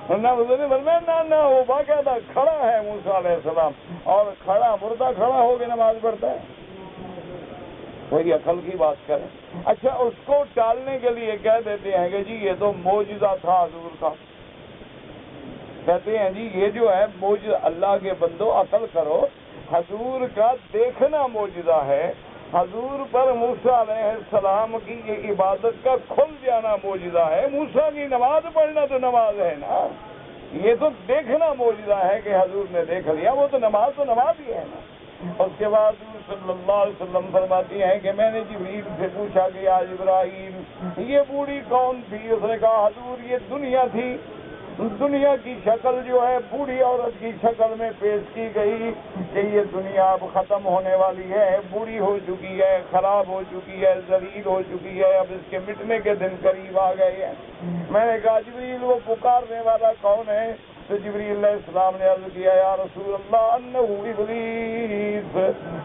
ورنہ حضور نے فرمایا نہ وہ باقاعدہ کھڑا ہے موسیٰ علیہ السلام، اور کھڑا مردہ کھڑا ہو کے نماز پڑھتا ہے، کوئی عقل کی بات کریں۔ اچھا اس کو ٹالنے کے لیے کہہ دیتے ہیں کہ جی یہ تو معجزہ تھا حضور کا، کہتے ہیں جی یہ جو ہے موجزہ، اللہ کے بندو عقل کرو، حضور کا دیکھنا موجزہ ہے، حضور پر موسیٰ علیہ السلام کی یہ عبادت کا کھل جانا موجزہ ہے۔ موسیٰ کی نماز پڑھنا تو نماز ہے نا، یہ تو دیکھنا موجزہ ہے کہ حضور نے دیکھ لیا، وہ تو نماز ہی ہے نا۔ اس کے بعد حضور صلی اللہ علیہ وسلم فرماتی ہیں کہ میں نے جبریل سے پوچھا کہ یا جبرائیل یہ بوڑھی کون تھی؟ اس نے کہا حضور یہ دنیا تھی، دنیا کی شکل جو ہے بوڑھی عورت کی شکل میں پیش کی گئی کہ یہ دنیا اب ختم ہونے والی ہے، بوڑھی ہو چکی ہے، خراب ہو چکی ہے، ذلیل ہو چکی ہے، اب اس کے مٹنے کے دن قریب آ گئے ہیں۔ میں نے کہا جبریل وہ پکارنے والا کون ہے؟ تو جبریل علیہ السلام نے عرض کیا یا رسول اللہ انہو ابلیس،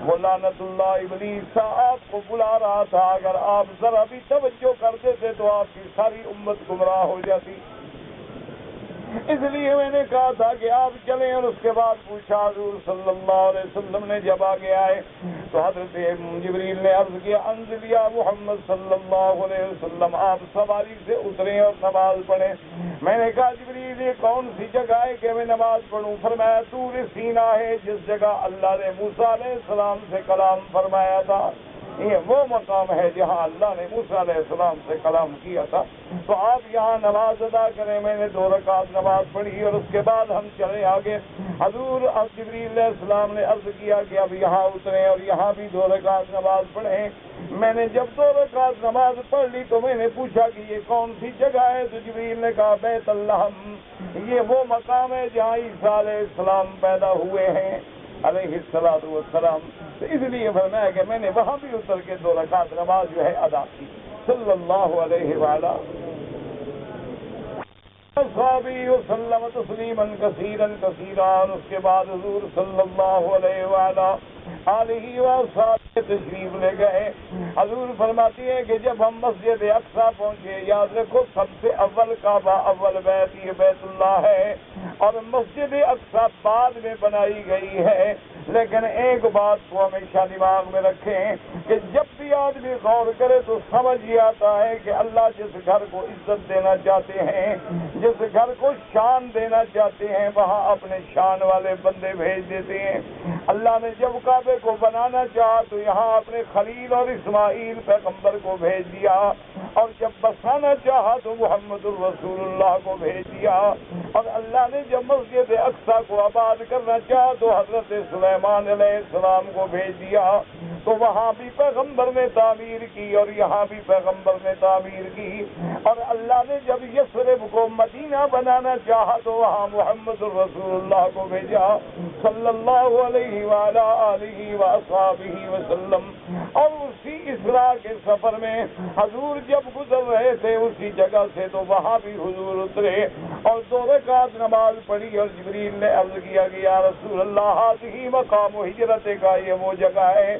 وہ لعنت اللہ ابلیس آپ کو بلا رہا تھا، اگر آپ ذرا بھی توجہ کرتے تھے تو آپ کی ساری امت گمراہ ہو جاتی، اس لیے میں نے کہا تھا کہ آپ چلیں۔ اور اس کے بعد پوچھا حضور صلی اللہ علیہ وسلم نے جب آگے آئے تو حضرت جبریل نے عرض کیا انزل یا محمد صلی اللہ علیہ وسلم، آپ سواری سے اتریں اور نماز پڑھیں۔ میں نے کہا جبریل یہ کون سی جگہ ہے کہ میں نماز پڑھوں؟ فرمایا طور سینا ہے، جس جگہ اللہ نے موسیٰ علیہ السلام سے کلام فرمایا تھا، یہ وہ مقام ہے جہاں اللہ نے موسیٰ علیہ السلام سے کلام کیا تھا، تو آپ یہاں نماز ادا کریں۔ میں نے 2 رکعت نماز پڑھی اور اس کے بعد ہم چلے آگے۔ حضور جبریل علیہ السلام نے عرض کیا کہ اب یہاں اتریں اور یہاں بھی 2 رکعت نماز پڑھیں۔ میں نے جب 2 رکعت نماز پڑھ لی تو میں نے پوچھا کہ یہ کون سی جگہ ہے؟ تو جبریل نے کہا بیت اللحم، یہ وہ مقام ہے جہاں عیسیٰ علیہ السلام پیدا ہوئے ہیں علیہ السلام۔ تو اس لیے فرمایا کہ میں نے وہاں بھی اتر کے 2 رکعت نماز جو ہے ادا کی۔ صلی اللہ علیہ وآلہ وسلم تسلیما کثیرا کثیرا۔ اس کے بعد حضور صلی اللہ علیہ وآلہ آلہ وصحبہ تشریف لے گئے۔ حضور فرماتی ہے کہ جب ہم مسجد اقصیٰ پہنچے، یاد رکھو سب سے اول کعبہ، اول بیت یہ بیت اللہ ہے، اور مسجد اقصیٰ بعد میں بنائی گئی ہے، لیکن ایک بات کو ہمیشہ دماغ میں رکھیں کہ جب بھی آدمی غور کرے تو سمجھ یہ آتا ہے کہ اللہ جس گھر کو عزت دینا چاہتے ہیں، جس گھر کو شان دینا چاہتے ہیں، وہاں اپنے شان والے بندے بھیج دیتے ہیں۔ اللہ نے جب کعبے کو بنانا چاہا تو یہاں اپنے خلیل اور اسماعیل پیغمبر کو بھیج دیا، اور جب بسانا چاہا تو محمد الرسول اللہ کو بھیج دیا، اور اللہ نے جب مسجد اقصیٰ کو آباد کرنا چاہا تو حضرت سلیمان علیہ السلام کو بھیج دیا، تو وہاں بھی پیغمبر نے تعمیر کی اور یہاں بھی پیغمبر نے تعمیر کی، اور اللہ نے جب یثرب کو مدینہ بنانا چاہا تو وہاں محمد الرسول اللہ کو بھیجا صلی اللہ علیہ وآلہ آلہ وصحبہ وسلم۔ اور اسی اسراء کے سفر میں حضور جب گزر رہے تھے اسی جگہ سے تو وہاں بھی حضور اترے اور 2 رکعت نماز پڑھی، اور جبریل نے عرض کیا کہ یا رسول اللہ ہذہ مقام ہجرت کا، یہ وہ جگہ ہے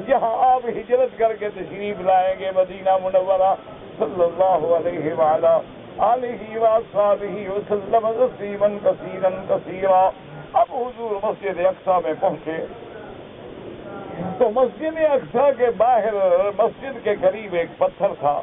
جہاں آپ ہجرت کر کے تشریف لائیں گے مدینہ منورہ۔ صلی اللہ علیہ وآلہ آلہ وصحبہ وسلم تسلیما کثیرا کثیرا۔ اب حضور مسجد اقصیٰ میں پہنچے تو مسجد اقصیٰ کے باہر مسجد کے قریب ایک پتھر تھا،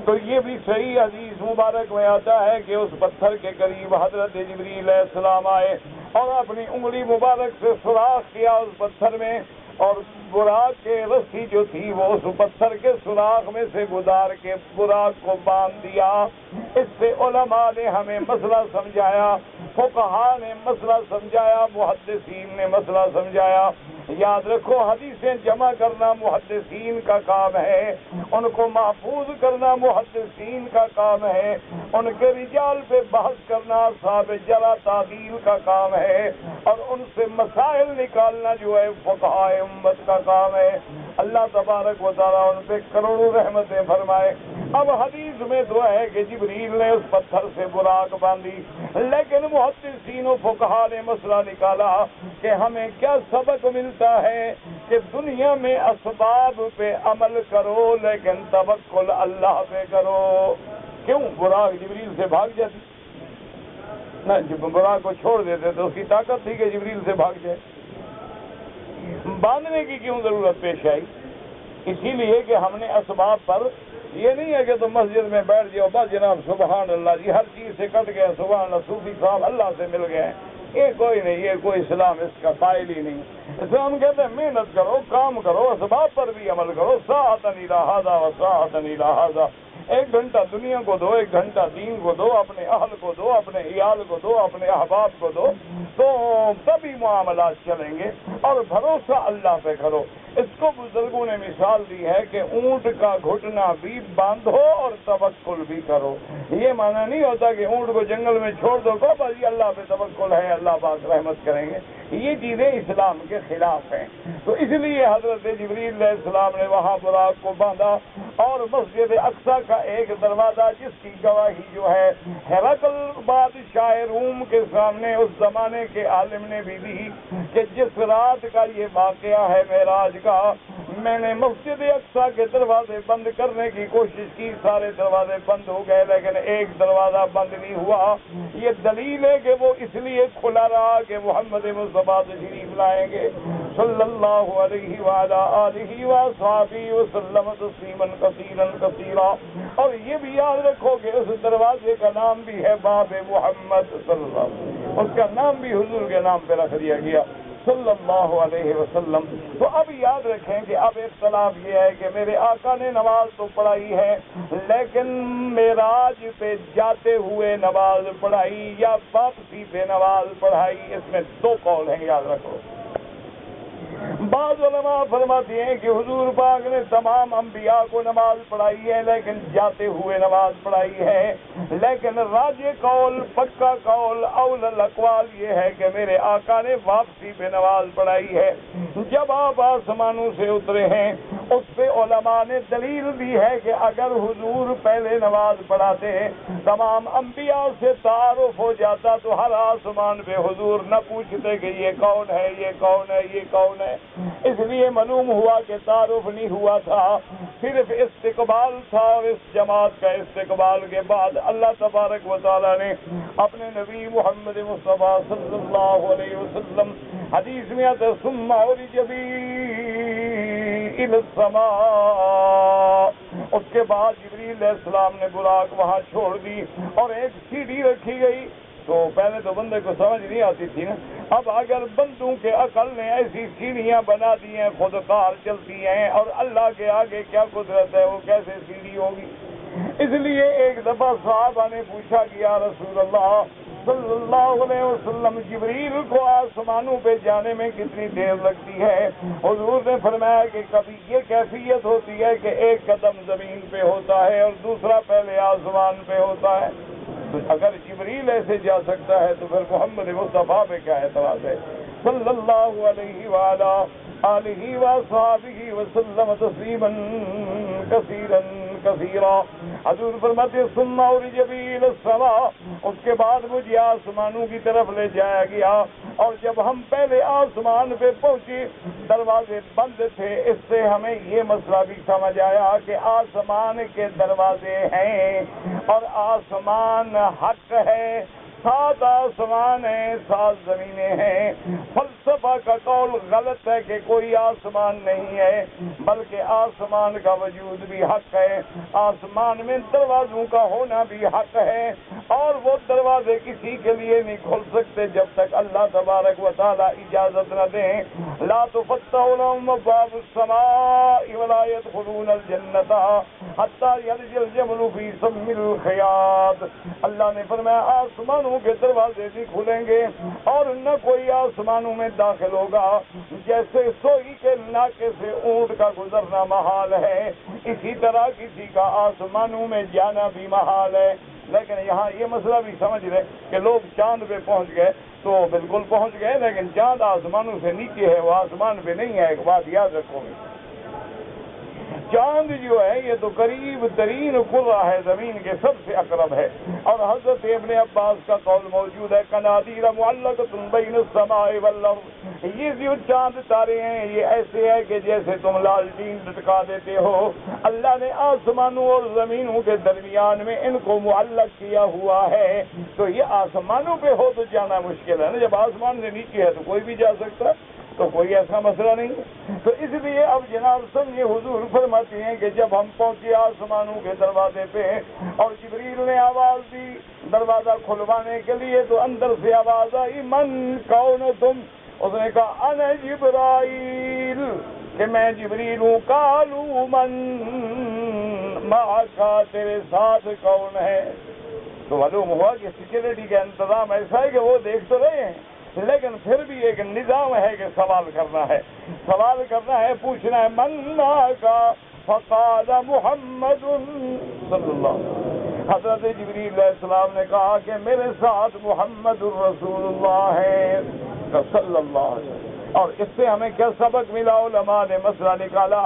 تو یہ بھی صحیح حدیث مبارک میں آتا ہے کہ اس پتھر کے قریب حضرت جبریل علیہ السلام آئے اور اپنی انگلی مبارک سے سوراخ کیا اس پتھر میں، اور براق کے رسی جو تھی وہ اس پتھر کے سوراخ میں سے گزار کے براق کو باندھ دیا۔ اس سے علماء نے ہمیں مسئلہ سمجھایا، فقہاء نے مسئلہ سمجھایا، محدثین نے مسئلہ سمجھایا۔ یاد رکھو حدیثیں جمع کرنا محدثین کا کام ہے، ان کو محفوظ کرنا محدثین کا کام ہے، ان کے رجال پہ بحث کرنا اصحاب جرح تعدیل کا کام ہے، اور ان سے مسائل نکالنا جو ہے فقہاء امت کا کام ہے۔ اللہ تبارک و تعالیٰ ان پہ کروڑوں رحمتیں فرمائے۔ اب حدیث میں تو ہے کہ جبریل نے اس پتھر سے براق باندھی، لیکن محدثین و فقہاء نے مسئلہ نکالا کہ ہمیں کیا سبق ملتا ہے کہ دنیا میں اسباب پہ عمل کرو لیکن توکل اللہ پہ کرو۔ کیوں؟ براق جبریل سے بھاگ جاتی نہ، جب براق کو چھوڑ دیتے تو اس کی طاقت تھی کہ جبریل سے بھاگ جائے، باندھنے کی کیوں ضرورت پیش آئی؟ اسی لیے کہ ہم نے اسباب پر یہ نہیں ہے کہ تم مسجد میں بیٹھ جاؤ بس جناب سبحان اللہ جی ہر چیز سے کٹ گئے، سبحان اللہ صوفی صاحب اللہ سے مل گئے، یہ کوئی نہیں، یہ کوئی اسلام اس کا قائل ہی نہیں۔ اسلام کہتے ہیں محنت کرو، کام کرو، اسباب پر بھی عمل کرو، ساعتن الی ھذا و ساعتن الی ھذا، 1 گھنٹہ دنیا کو دو، 1 گھنٹہ دین کو دو، اپنے اہل کو دو، اپنے عیال کو دو، اپنے احباب کو دو، تو تبھی معاملات چلیں گے، اور بھروسہ اللہ پہ کرو۔ اس کو بزرگوں نے مثال دی ہے کہ اونٹ کا گھٹنا بھی باندھو اور توکل بھی کرو۔ یہ معنی نہیں ہوتا کہ اونٹ کو جنگل میں چھوڑ دو کو بس یہ اللہ پہ توکل ہے، اللہ پاک رحمت کریں گے، یہ چیزیں اسلام کے خلاف ہیں۔ تو اس لیے حضرت جبریل علیہ السلام نے وہاں براق کو باندھا، اور مسجد اقصیٰ کا ایک دروازہ جس کی گواہی جو ہے ہرقل بادشاہ روم کے سامنے اس زمانے کے عالم نے بھی دی کہ جس رات کا یہ واقعہ ہے معراج کا، میں نے مسجد اقصیٰ کے دروازے بند کرنے کی کوشش کی، سارے دروازے بند ہو گئے لیکن ایک دروازہ بند نہیں ہوا۔ یہ دلیل ہے کہ وہ اس لیے کھلا رہا کہ محمد مصطفیٰ تشریف لائیں گے صلی اللہ علیہ وعلیٰ آلہ وصحبہ وسلم تسلیما کثیرا کثیرا۔ اور یہ بھی یاد رکھو کہ اس دروازے کا نام بھی ہے باب محمد صلی اللہ علیہ وسلم، اس کا نام بھی حضور کے نام پہ رکھ دیا گیا صلی اللہ علیہ وسلم۔ تو اب یاد رکھیں کہ اب اختلاف یہ ہے کہ میرے آقا نے نماز تو پڑھائی ہے لیکن معراج پہ جاتے ہوئے نماز پڑھائی یا واپسی پہ نماز پڑھائی، اس میں 2 قول ہیں، یاد رکھو۔ بعض علماء فرماتے ہیں کہ حضور پاک نے تمام انبیاء کو نماز پڑھائی ہے لیکن جاتے ہوئے نماز پڑھائی ہے، لیکن راجح قول، پکا قول، اول الاقوال یہ ہے کہ میرے آقا نے واپسی پہ نماز پڑھائی ہے۔ جب آپ آسمانوں سے اترے ہیں اس پہ علماء نے دلیل دی ہے کہ اگر حضور پہلے نماز پڑھاتے تمام انبیاء سے تعارف ہو جاتا تو ہر آسمان پہ حضور نہ پوچھتے کہ یہ کون ہے، یہ کون ہے، یہ کون ہے۔ اس لیے معلوم ہوا کہ تعارف نہیں ہوا تھا، صرف استقبال تھا، اور اس جماعت کا استقبال کے بعد اللہ تبارک و تعالی نے اپنے نبی محمد مصطفیٰ صلی اللہ علیہ وسلم حدیث میں آتا ہے ثم عرج بی الی السماء، اس کے بعد جبریل علیہ السلام نے براق وہاں چھوڑ دی اور ایک سیڑھی رکھی گئی۔ تو پہلے تو بندے کو سمجھ نہیں آتی تھی نا، اب اگر بندوں کے عقل نے ایسی سیڑھیاں بنا دی ہیں، خود کار چلتی ہیں، اور اللہ کے آگے کیا قدرت ہے، وہ کیسے سیڑھی ہوگی؟ اس لیے ایک دفعہ صحابہ نے پوچھا کہ یا رسول اللہ صلی اللہ علیہ وسلم، جبریل کو آسمانوں پہ جانے میں کتنی دیر لگتی ہے؟ حضور نے فرمایا کہ کبھی یہ کیفیت ہوتی ہے کہ 1 قدم زمین پہ ہوتا ہے اور دوسرا پہلے آسمان پہ ہوتا ہے۔ تو اگر جبریل ایسے جا سکتا ہے تو پھر محمد مصطفیٰ پہ کیا اعتراض ہے؟ صلی اللہ علیہ وعلیٰ آلہ وصحبہ وسلم تسلیما کثیرا کثیرا۔ حضور فرماتے ثم عرج بی الی السماء، اس کے بعد مجھے آسمانوں کی طرف لے جایا گیا، اور جب ہم پہلے آسمان پہ پہنچے دروازے بند تھے۔ اس سے ہمیں یہ مسئلہ بھی سمجھ آیا کہ آسمان کے دروازے ہیں اور آسمان حق ہے، 7 آسمان ہیں، 7 زمینیں ہیں۔ فلسفہ کا قول غلط ہے کہ کوئی آسمان نہیں ہے، بلکہ آسمان کا وجود بھی حق ہے، آسمان میں دروازوں کا ہونا بھی حق ہے، اور وہ دروازے کسی کے لیے نہیں کھل سکتے جب تک اللہ تبارک و تعالی اجازت نہ دیں۔ لا تفتح لهم ابواب السماء ولا يدخلون الجنة حتى يلج الجمل في سم الخياط۔ اللہ نے فرمایا آسمانوں کے دروازے نہیں کھلیں گے اور نہ کوئی آسمانوں میں داخل ہوگا، جیسے سوئی کے ناکے سے اونٹ کا گزرنا محال ہے، اسی طرح کسی کا آسمانوں میں جانا بھی محال ہے۔ لیکن یہاں یہ مسئلہ بھی سمجھ رہے کہ لوگ چاند پہ پہنچ گئے تو بالکل پہنچ گئے، لیکن چاند آسمانوں سے نیچے ہے، وہ آسمان پہ نہیں ہے۔ ایک بات یاد رکھو گے، چاند جو ہے یہ تو قریب ترین قرہ ہے، زمین کے سب سے اقرب ہے، اور حضرت ابن عباس کا قول موجود ہے قنادیل معلقۃ بین السماء والارض، یہ جو چاند تارے ہیں یہ ایسے ہے کہ جیسے تم لالٹین لٹکا دیتے ہو، اللہ نے آسمانوں اور زمینوں کے درمیان میں ان کو معلق کیا ہوا ہے۔ تو یہ آسمانوں پہ ہو تو جانا مشکل ہے نا، جب آسمان سے نیچے ہے تو کوئی بھی جا سکتا ہے۔ تو کوئی ایسا مسئلہ نہیں ہے۔ تو اس لیے اب جناب سمجھے حضور فرماتے ہیں کہ جب ہم پہنچے آسمانوں کے دروازے پہ اور جبریل نے آواز دی دروازہ کھلوانے کے لیے، تو اندر سے آواز آئی من کون تم؟ اس نے کہا انا جبرائیل، کہ میں جبریل ہوں۔ قالوا من معک، تیرے ساتھ کون ہے؟ تو معلوم ہوا کہ سیکورٹی کا انتظام ایسا ہے کہ وہ دیکھ تو رہے ہیں، لیکن پھر بھی ایک نظام ہے کہ سوال کرنا ہے، پوچھنا ہے من معک؟ فقال محمد صلی اللہ علیہ وسلم، حضرت جبریل علیہ السلام نے کہا کہ میرے ساتھ محمد الرسول اللہ ہے صلی اللہ علیہ وسلم۔ اور اس سے ہمیں کیا سبق ملا؟ علماء نے مسئلہ نکالا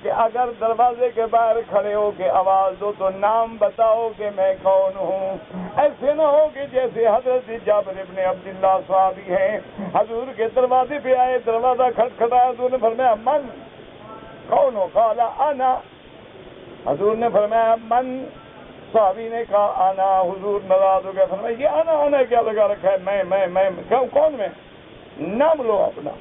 کہ اگر دروازے کے باہر کھڑے ہو کے آواز دو تو نام بتاؤ کہ میں کون ہوں۔ ایسے نہ ہو کہ جیسے حضرت جابر ابن عبداللہ صحابی ہیں، حضور کے دروازے پہ آئے، دروازہ کھٹکھٹایا، حضور نے فرمایا من کون ہو؟ قال انا، حضور نے فرمایا من، صحابی نے کہا انا، حضور ناراض ہو گیا، فرمایا یہ انا کیا لگا رکھا ہے، میں کون میں؟ نام لو اپنا۔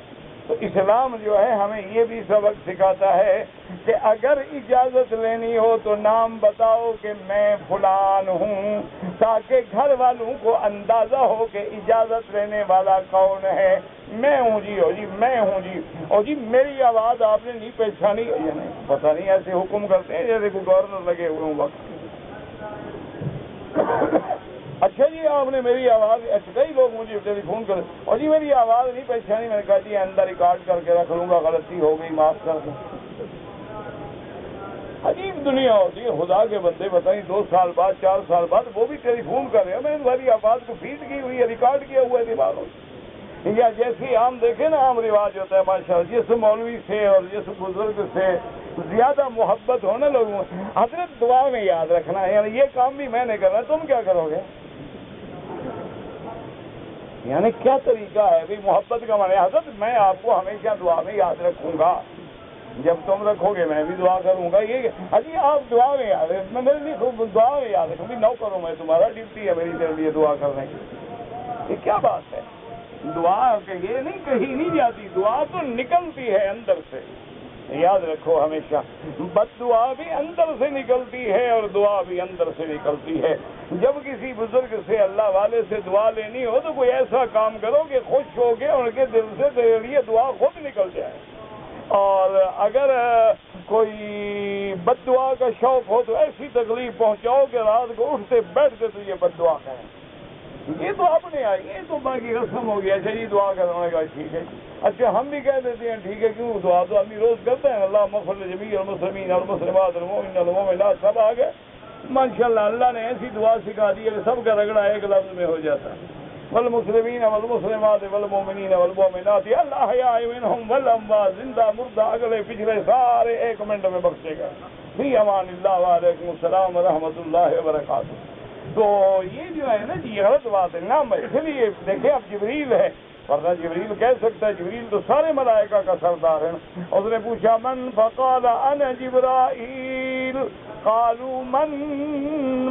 تو اسلام جو ہے ہمیں یہ بھی سبق سکھاتا ہے کہ اگر اجازت لینی ہو تو نام بتاؤ کہ میں فلان ہوں، تاکہ گھر والوں کو اندازہ ہو کہ اجازت لینے والا کون ہے۔ میں ہوں جی، میں ہوں جی، اور جی میری آواز آپ نے نہیں پہچانی، پتہ نہیں ایسے حکم کرتے ہیں جیسے کوئی گورنر لگے ہوئے ہوں وقت۔ اچھا جی آپ نے میری آواز، کئی لوگ مجھے ٹیلی فون کرے اور جی میری آواز نہیں پہچانی، میں نے کہا جی اندر ریکارڈ کر کے رکھ لوں گا، غلطی ہو گئی معاف کر دیں۔ عجیب دنیا ہوتی ہے، خدا کے بندے بتائیں 2 سال بعد 4 سال بعد وہ بھی ٹیلی فون کر رہے ہیں، میں نے تمہاری آواز کو فیڈ کی ہوئی ہے، ریکارڈ کیا ہوا ہے دماغوں سے۔ یا جیسے عام دیکھیں نا، عام رواج ہوتا ہے ماشاء اللہ، جس مولوی سے اور جس بزرگ سے زیادہ محبت ہونا لوگوں، حضرت دعا میں یاد رکھنا ہے، یعنی یہ کام بھی میں نے کرنا، تم کیا کرو گے؟ یعنی کیا طریقہ ہے بھی محبت کا معنی؟ حضرت میں آپ کو ہمیشہ دعا میں یاد رکھوں گا، جب تم رکھو گے میں بھی دعا کروں گا۔ یہ حجی آپ دعا میں یاد رکھ، میں میرے لیے دعا میں یاد رکھوں گی، نو کروں، میں تمہارا ڈیوٹی ہے میری طرف یہ دعا کرنے کی۔ یہ کیا بات ہے؟ دعا کہ یہ نہیں کہیں نہیں جاتی، دعا تو نکلتی ہے اندر سے، یاد رکھو ہمیشہ۔ بد دعا بھی اندر سے نکلتی ہے اور دعا بھی اندر سے نکلتی ہے۔ جب کسی بزرگ سے، اللہ والے سے دعا لینی ہو تو کوئی ایسا کام کرو کہ خوش ہو کے ان کے دل سے تیرے لیے دعا خود نکل جائے، اور اگر کوئی بد دعا کا شوق ہو تو ایسی تکلیف پہنچاؤ کہ رات کو اٹھتے بیٹھتے تو یہ بد دعا کریں۔ یہ تو اپنے آئی، یہ تو باقی رسم ہو گیا، اچھا جی دعا کرنے کا ٹھیک ہے، اچھا ہم بھی کہہ دیتے ہیں ٹھیک ہے، کیوں دعا تو آدمی روز کرتے ہیں، اللہ مغفر لجمیع المسلمین والمسلمات والمؤمنین والمؤمنات، سب آ گئے ماشاءاللہ۔ اللہ نے ایسی دعا سکھا دی ہے کہ سب کا رگڑا ایک لفظ میں ہو جاتا ہے، والمسلمین والمسلمات والمؤمنین والمؤمنات الاحیاء منہم والاموات، زندہ مردہ اگلے پچھلے سارے 1 منٹ میں بخشے گا۔ فی امان اللہ، وعلیکم السلام ورحمۃ اللہ وبرکاتہ۔ تو یہ جو ہے نا جی غلط بات ہے نا، اس لیے دیکھیں اب جبریل ہے، ورنہ جبریل کہہ سکتا ہے، جبریل تو سارے ملائکہ کا سردار ہے۔ اس نے پوچھا من؟ فقال انا جبرائیل۔ قالوا من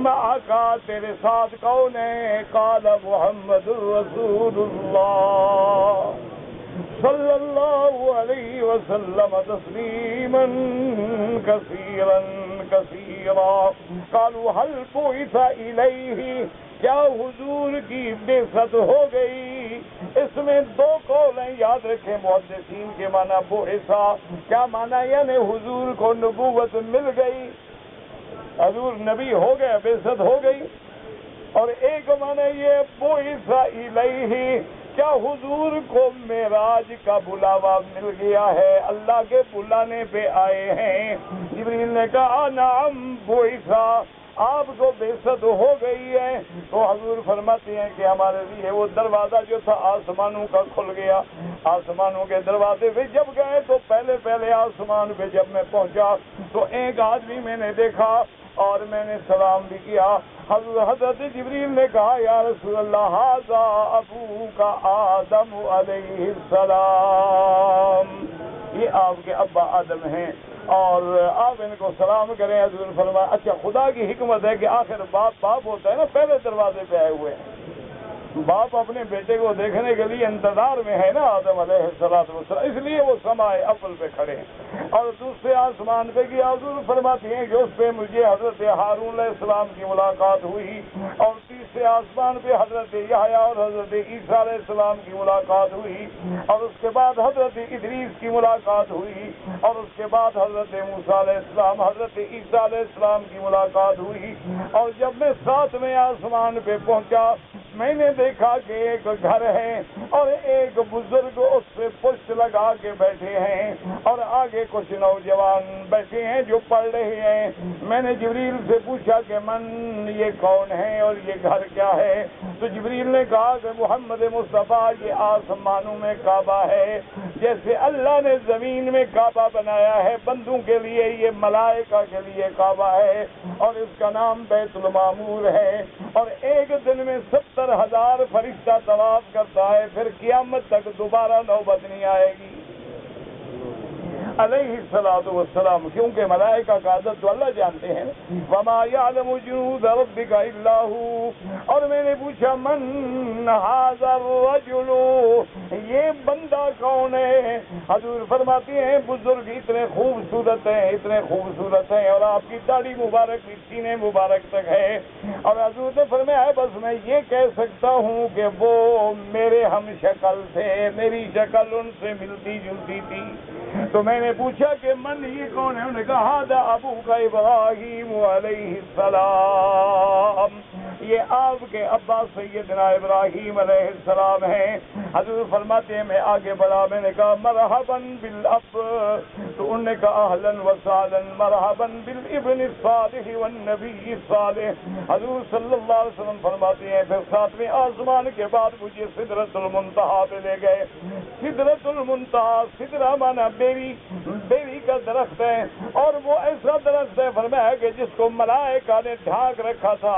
معک، تیرے ساتھ کون ہے؟ قال محمد الرسول اللہ صلی اللہ علیہ وسلم تسلیما کثیرا کثیرا۔ قالوا هل بعث الیہ، کیا حضور کی بعثت ہو گئی؟ اس میں 2 قول ہیں، یاد رکھیں محدثین کے معنی بعثا کیا معنی، یعنی حضور کو نبوت مل گئی، حضور نبی ہو گئے، بعثت ہو گئی، اور ایک معنی یہ بعث الیہ، کیا حضور کو معراج کا بلاوا مل گیا ہے، اللہ کے بلانے پہ آئے ہیں۔ جبریل نے کہا نعم بعث، آپ کو بعثت ہو گئی ہے۔ تو حضور فرماتے ہیں کہ ہمارے لیے وہ دروازہ جو تھا آسمانوں کا کھل گیا، آسمانوں کے دروازے پہ جب گئے تو پہلے آسمان پہ جب میں پہنچا تو ایک آدمی میں نے دیکھا اور میں نے سلام بھی کیا۔ حضرت جبریل نے کہا یا رسول اللہ ھذا ابوک آدم علیہ السلام، یہ آپ کے ابا آدم ہیں اور آپ ان کو سلام کریں۔ حضور فرمایا اچھا خدا کی حکمت ہے کہ آخر باپ ہوتا ہے نا، پہلے دروازے پہ آئے ہوئے ہیں، باپ اپنے بیٹے کو دیکھنے کے لیے انتظار میں ہے نا آدم علیہ السلام، اس لیے وہ سمائے اول پہ کھڑے ہیں۔ اور دوسرے آسمان پہ کی حضور فرماتی ہیں کہ اس پہ مجھے حضرت ہارون علیہ السلام کی ملاقات ہوئی، اور تیسرے آسمان پہ حضرت یحییٰ اور حضرت عیسیٰ علیہ السلام کی ملاقات ہوئی، اور اس کے بعد حضرت ادریس کی ملاقات ہوئی، اور اس کے بعد حضرت موسیٰ علیہ السلام حضرت عیسیٰ علیہ السلام کی ملاقات ہوئی۔ اور جب میں 7ویں آسمان پہ پہنچا، میں نے دیکھا کہ ایک گھر ہے اور ایک بزرگ اس پہ پشت لگا کے بیٹھے ہیں، اور آگے کچھ نوجوان بیٹھے ہیں جو پڑھ رہے ہیں۔ میں نے جبریل سے پوچھا کہ من یہ کون ہے اور یہ گھر کیا ہے؟ تو جبریل نے کہا کہ محمد مصطفیٰ یہ آسمانوں میں کعبہ ہے، جیسے اللہ نے زمین میں کعبہ بنایا ہے بندوں کے لیے، یہ ملائکہ کے لیے کعبہ ہے، اور اس کا نام بیت المعمور ہے، اور ایک دن میں 70,000 فرشتہ طواف کرتا ہے، پھر قیامت تک دوبارہ نوبت نہیں آئے گی علیہ الصلوۃ والسلام، کیونکہ ملائکہ کا عدد تو اللہ جانتے ہیں۔ وما یعلم جنود ربک الا هو۔ اور میں نے پوچھا من ھذا الرجل، یہ بندہ کون ہے؟ حضور فرماتے ہیں بزرگ اتنے خوبصورت ہیں، اتنے خوبصورت ہیں، اور آپ کی داڑھی مبارک بھی سینے مبارک تک ہے، اور حضور نے فرمایا بس میں یہ کہہ سکتا ہوں کہ وہ میرے ہم شکل تھے، میری شکل ان سے ملتی جلتی تھی۔ تو میں نے پوچھا کہ من یہ کون ہے؟ انہوں نے کہا ھذا ابوک ابراہیم علیہ السلام، یہ آپ کے ابا سیدنا ابراہیم علیہ السلام ہیں۔ حضور فرماتے ہیں میں آگے بڑھا، میں نے کہا مرحبا بالاب، تو انہوں نے کہا اہلا وسہلا مرحبا بالابن الصالح والنبی الصالح۔ حضور صلی اللہ علیہ وسلم فرماتے ہیں پھر 7ویں آسمان کے بعد مجھے سدرۃ المنتہا پہ لے گئے۔ سدرۃ المنتہا، سدرہ مانا بیری کا درخت ہے، اور وہ ایسا درخت ہے فرمایا کہ جس کو ملائکہ نے ڈھانک رکھا تھا،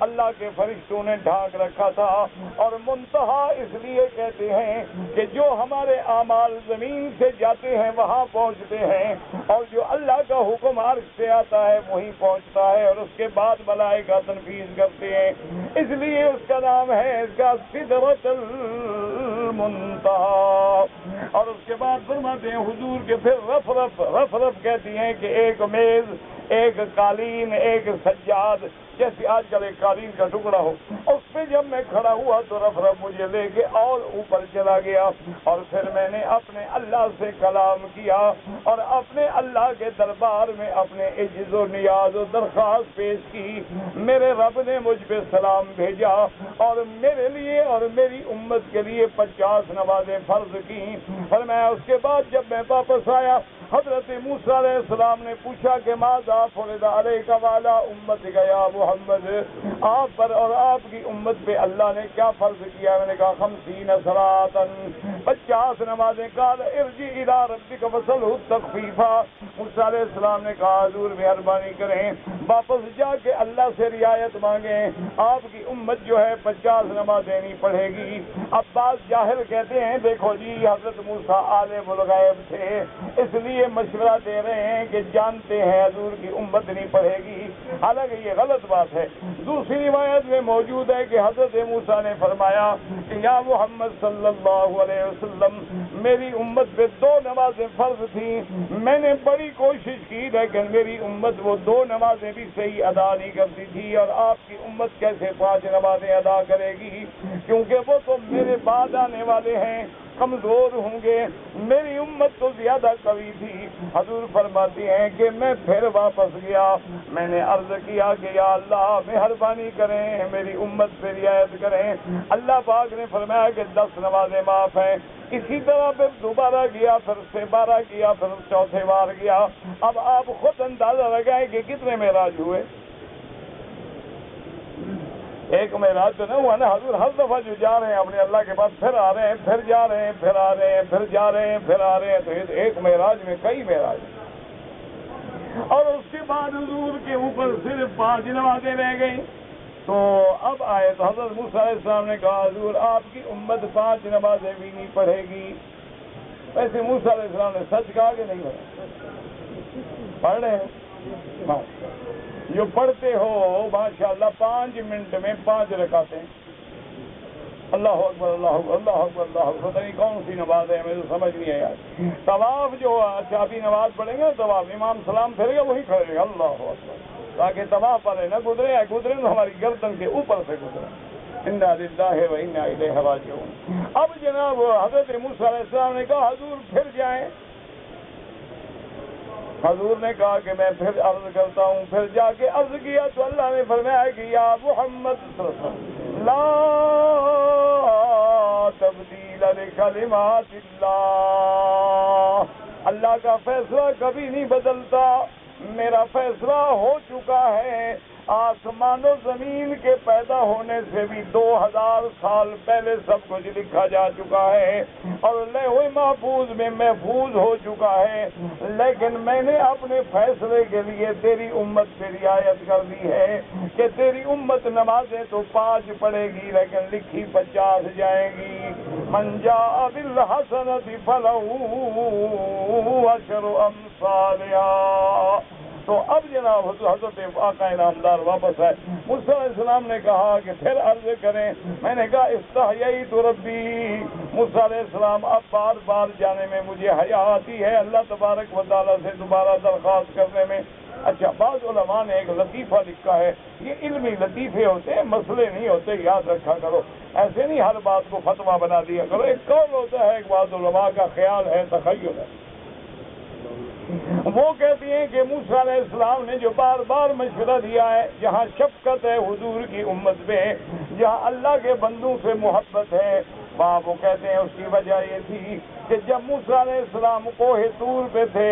اللہ کے فرشتوں نے ڈھانک رکھا تھا۔ اور منتہا اس لیے کہتے ہیں کہ جو ہمارے اعمال زمین سے جاتے ہیں وہاں پہنچتے ہیں، اور جو اللہ کا حکم عرش سے آتا ہے وہیں پہنچتا ہے، اور اس کے بعد ملائکہ تنفیذ کرتے ہیں، اس لیے اس کا نام ہے اس کا سدرۃ المنتہا۔ اور اس کے بعد فرماتے ہیں حضور کے پھر رف کہتی ہیں کہ ایک میز، ایک قالین، ایک سجاد، جیسے آج کل ایک قالین کا ٹکڑا ہو، اس پہ جب میں کھڑا ہوا تو رف مجھے لے کے اور اوپر چلا گیا، اور پھر میں نے اپنے اللہ سے کلام کیا، اور اپنے اللہ کے دربار میں اپنے عجز و نیاز و درخواست پیش کی۔ میرے رب نے مجھ پہ سلام بھیجا، اور میرے لیے اور میری امت کے لیے 50 نمازیں فرض کی۔ فرمایا اس کے بعد جب میں واپس آیا، حضرت موسیٰ علیہ السلام نے پوچھا کہ ماذا فرض علیک وعلی امتک یا محمد، آپ پر اور آپ کی امت پہ اللہ نے کیا فرض کیا؟ میں نے کہا 50 صلاۃ، 50 نمازیں۔ قال ارجع الی ربک فاسألہ تخفیفا۔ موسیٰ علیہ السلام نے کہا حضور مہربانی کریں، واپس جا کے اللہ سے رعایت مانگیں، آپ کی امت جو ہے 50 نمازیں نہیں پڑھے گی۔ اب بعض جاہل کہتے ہیں دیکھو جی حضرت موسیٰ عالم الغیب تھے، اس لیے مشورہ دے رہے ہیں کہ جانتے ہیں حضور کی امت نہیں پڑھے گی، حالانکہ یہ غلط بات ہے۔ دوسری روایت میں موجود ہے کہ حضرت موسیٰ نے فرمایا کہ یا محمد صلی اللہ علیہ وسلم، میری امت پہ 2 نمازیں فرض تھیں، میں نے بڑی کوشش کی لیکن میری امت وہ 2 نمازیں بھی صحیح ادا نہیں کرتی تھی، اور آپ کی امت کیسے 5 نمازیں ادا کرے گی؟ کیونکہ وہ تو میرے بعد آنے والے ہیں، کمزور ہوں گے، میری امت تو زیادہ قوی تھی۔ حضور فرماتی ہیں کہ میں پھر واپس گیا، میں نے عرض کیا کہ یا اللہ مہربانی کریں میری امت پہ رعایت کریں۔ اللہ پاک نے فرمایا کہ 10 نمازیں معاف ہیں۔ اسی طرح پھر دوبارہ گیا، پھر سے 12 کیا، پھر چوتھے بار گیا۔ اب آپ خود اندازہ لگائیں کہ کتنے معراج ہوئے۔ ایک معراج تو نہ ہوا نا، حضور ہر دفعہ جو جا رہے ہیں اپنے اللہ کے پاس، پھر آ رہے ہیں، پھر جا رہے ہیں، پھر آ رہے ہیں، پھر جا رہے ہیں، پھر آ رہے ہیں، تو ایک معراج میں کئی معراج۔ اور اس کے بعد حضور کے اوپر صرف 5 نمازیں رہ گئی۔ تو اب آئے تو حضرت موسیٰ علیہ السلام نے کہا حضور آپ کی امت 5 نمازیں بھی نہیں پڑھے گی۔ ویسے موسیٰ علیہ السلام نے سچ کہا کہ نہیں پڑھ رہے ہیں؟ جو پڑھتے ہو ماشاءاللہ 5 منٹ میں 5 رکعتیں، اللہ اکبر اللہ اکبر اللہ اکبر اللہ اکبر. پتہ نہیں کون سی نماز ہے, مجھے سمجھ نہیں ہے یار. طواف جو اچھا ابھی نماز پڑھیں گے, طواف امام سلام پھیرے گا وہی کھڑے گا اللہ اکبر, تاکہ طواف والے نہ گزرے, گزرے تو ہماری گردن کے اوپر سے گزرے. انا للہ و انا الیہ راجعون. اب جناب حضرت موسیٰ علیہ السلام نے کہا حضور پھر جائیں. حضور نے کہا کہ میں پھر عرض کرتا ہوں. پھر جا کے عرض کیا تو اللہ نے فرمایا کہ یا محمد صلی اللہ علیہ وسلم لا تبدیل لکلمات اللہ. اللہ کا فیصلہ کبھی نہیں بدلتا, میرا فیصلہ ہو چکا ہے. آسمان و زمین کے پیدا ہونے سے بھی 2000 سال پہلے سب کچھ لکھا جا چکا ہے اور لوح محفوظ میں محفوظ ہو چکا ہے. لیکن میں نے اپنے فیصلے کے لیے تیری امت سے رعایت کر دی ہے کہ تیری امت نمازیں تو 5 پڑھے گی لیکن لکھی 50 جائیں گی. من جاء بالحسنۃ فلہ عشر امثالها. تو اب جناب حضرت آقا انعامدار واپس آئے. موسیٰ علیہ السلام نے کہا کہ پھر عرض کریں. میں نے کہا استحییت ربی. موسیٰ علیہ السلام اب بار بار جانے میں مجھے حیا آتی ہے اللہ تبارک و تعالیٰ سے دوبارہ درخواست کرنے میں. اچھا, بعض علماء نے ایک لطیفہ لکھا ہے, یہ علمی لطیفے ہوتے ہیں, مسئلے نہیں ہوتے, یاد رکھا کرو. ایسے نہیں ہر بات کو فتویٰ بنا دیا کرو. ایک قول ہوتا ہے, ایک بعض علماء کا خیال ہے, تخیل ہے. وہ کہتی ہیں کہ موسیٰ علیہ السلام نے جو بار بار مشورہ دیا ہے, جہاں شفقت ہے حضور کی امت پہ, جہاں اللہ کے بندوں سے محبت ہے, وہاں وہ کہتے ہیں اس کی وجہ یہ تھی کہ جب موسیٰ علیہ السلام کوہ طور پہ تھے,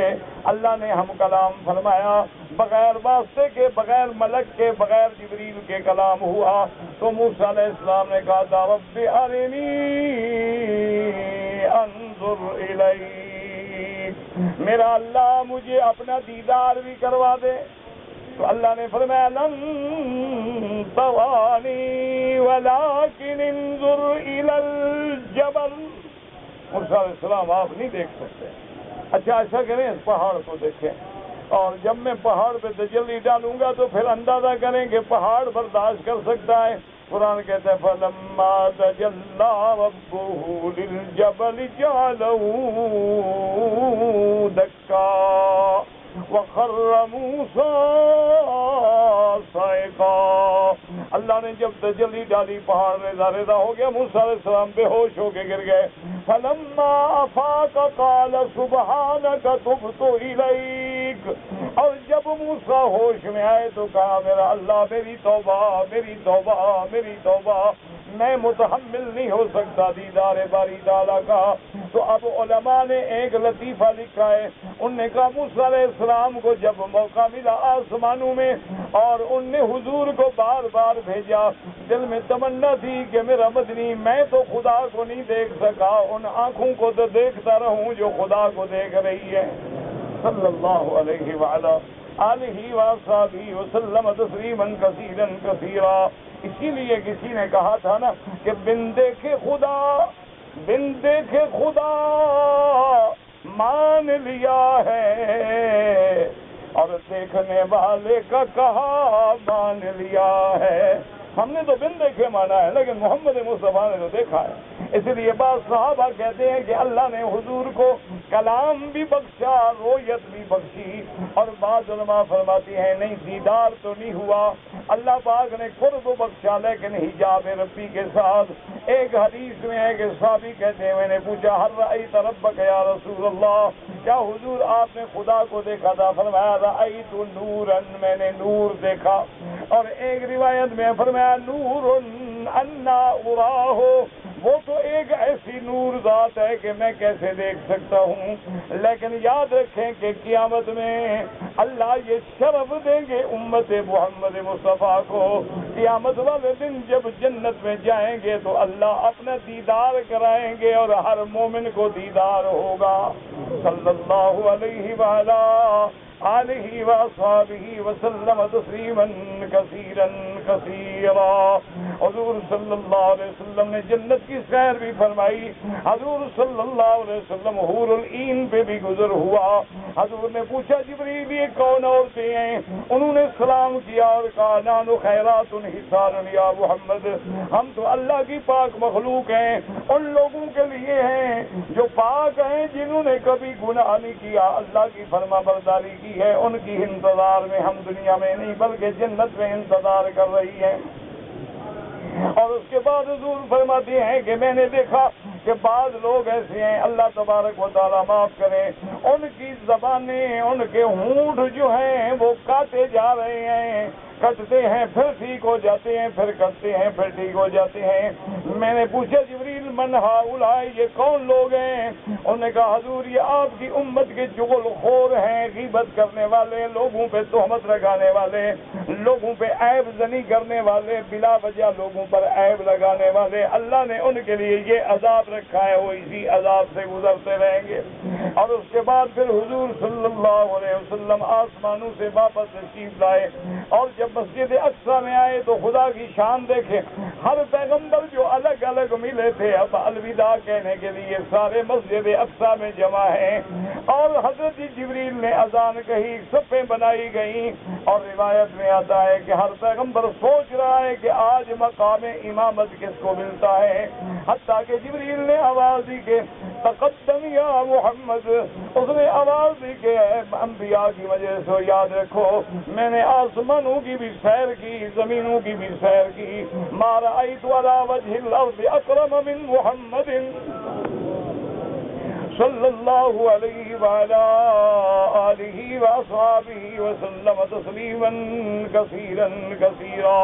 اللہ نے ہم کلام فرمایا بغیر واسطے کے, بغیر ملک کے, بغیر جبریل کے کلام ہوا. تو موسیٰ علیہ السلام نے کہا رب ارنی انظر الیک, میرا اللہ مجھے اپنا دیدار بھی کروا دے. تو اللہ نے فرمایا لن ترانی ولکن انظر الی الجبل. موسیٰ علیہ السلام آپ نہیں دیکھ سکتے. اچھا ایسا کریں, اس پہاڑ کو دیکھیں, اور جب میں پہاڑ پہ تجلی ڈالوں گا تو پھر اندازہ کریں کہ پہاڑ برداشت کر سکتا ہے. قرآن کہتا ہے فَلَمَّا تَجَلَّى رَبُّهُ لِلْجَبَلِ جَعَلَهُ دَكًّا وَخَرَّ مُوسَىٰ صَعِقًا. اللہ نے جب تجلی ڈالی پہاڑ ریزہ ریزہ ہو گیا, موسیٰ علیہ السلام بے ہوش ہو کے گر گئے. فَلَمَّا أَفَاقَ قَالَ سُبْحَانَكَ تُبْتُ إِلَيْكَ. اور جب موسیٰ ہوش میں آئے تو کہا میرا اللہ میری توبہ میری توبہ میری توبہ, میں متحمل نہیں ہو سکتا دیدار باری تعالیٰ کا. تو اب علماء نے ایک لطیفہ لکھا ہے, ان نے کہا موسیٰ علیہ السلام کو جب موقع ملا آسمانوں میں اور ان نے حضور کو بار بار بھیجا, دل میں تمنا تھی کہ میرا مدنی میں تو خدا کو نہیں دیکھ سکا, ان آنکھوں کو تو دیکھتا رہوں جو خدا کو دیکھ رہی ہے. صلی اللہ علیہ وعلا آلہ وصحبہ وسلم تسلیما کثیرا کثیرا. اسی لیے کسی نے کہا تھا نا کہ بن دیکھے خدا مان لیا ہے, اور دیکھنے والے کا کہا مان لیا ہے. ہم نے تو بن دیکھے مانا ہے, لیکن محمد مصطفیٰ نے تو دیکھا ہے. اس لیے بعض صحابہ کہتے ہیں کہ اللہ نے حضور کو کلام بھی بخشا, رویت بھی بخشی, اور بعض علماء فرماتی ہیں نہیں دیدار تو نہیں ہوا, اللہ پاک نے قرب بخشا لیکن حجاب ربی کے ساتھ. ایک حدیث میں ہے کہ صحابی کہتے ہیں میں نے پوچھا ہر رأیت ربک یا رسول اللہ, کیا حضور آپ نے خدا کو دیکھا تھا؟ فرمایا رأیت نورا, میں نے نور دیکھا. اور ایک روایت میں فرمایا نور انا اراہ, وہ تو ایک ایسی نور ذات ہے کہ میں کیسے دیکھ سکتا ہوں. لیکن یاد رکھیں کہ قیامت میں اللہ یہ شرف دیں گے امت محمد مصطفیٰ کو. قیامت والے دن جب جنت میں جائیں گے تو اللہ اپنا دیدار کرائیں گے اور ہر مومن کو دیدار ہوگا. صلی اللہ علیہ وآلہ آلہ وصحبہ وسلم تسلیما کثیرا کثیرا. حضور صلی اللہ علیہ وسلم نے جنت کی سیر بھی فرمائی. حضور صلی اللہ علیہ وسلم حور العین پہ بھی گزر ہوا. حضور نے پوچھا جبریل یہ کون عورتیں ہیں؟ انہوں نے سلام کیا اور کہا نانو خیرات حسان یا محمد، ہم تو اللہ کی پاک مخلوق ہیں، ان لوگوں کے لیے ہیں جو پاک ہیں، جنہوں نے کبھی گناہ نہیں کیا، اللہ کی فرما برداری کی ہے. ان کی انتظار میں ہم دنیا میں نہیں بلکہ جنت میں انتظار کر رہی ہیں. اور اس کے بعد حضور فرماتے ہیں کہ میں نے دیکھا کہ بعض لوگ ایسے ہیں، اللہ تبارک و تعالیٰ معاف کریں، ان کی زبانیں، ان کے ہونٹ جو ہیں وہ کاٹے جا رہے ہیں، کٹتے ہیں پھر ٹھیک ہو جاتے ہیں، پھر کٹتے ہیں پھر ٹھیک ہو جاتے ہیں. میں نے پوچھا جبریل من ہؤلاء، یہ کون لوگ ہیں؟ انہوں نے کہا حضور یہ آپ کی امت کے چغل خور ہیں، غیبت کرنے والے، لوگوں پہ تہمت لگانے والے، لوگوں پہ عیب زنی کرنے والے، بلا وجہ لوگوں پر عیب لگانے والے. اللہ نے ان کے لیے یہ عذاب رکھا ہے، وہ اسی عذاب سے گزرتے رہیں گے. اور اس کے بعد پھر حضور صلی اللہ علیہ وسلم آسمانوں سے واپس تشریف لائے اور جب مسجد اقصیٰ میں آئے تو خدا کی شان دیکھیں، ہر پیغمبر جو الگ الگ ملے تھے اب الوداع کہنے کے لیے سارے مسجد اقصیٰ میں جمع ہیں. اور حضرت جبریل نے اذان کہی، صفیں بنائی گئیں، اور روایت میں آتا ہے کہ ہر پیغمبر سوچ رہا ہے کہ آج مقام امامت کس کو ملتا ہے، حتیٰ کہ جبریل نے آواز دی کہ تقدم یا محمد. اس نے آواز دی کہ انبیاء کی وجہ سے یاد رکھو میں نے آسمانوں کی بھی سیر کی، زمینوں کی بھی سیر کی. ما رأیت علی وجہ الارض اکرم من محمد صلی اللہ علیہ وعلا آلہ واصحابہ وسلم تسلیما کثیرا کثیرا.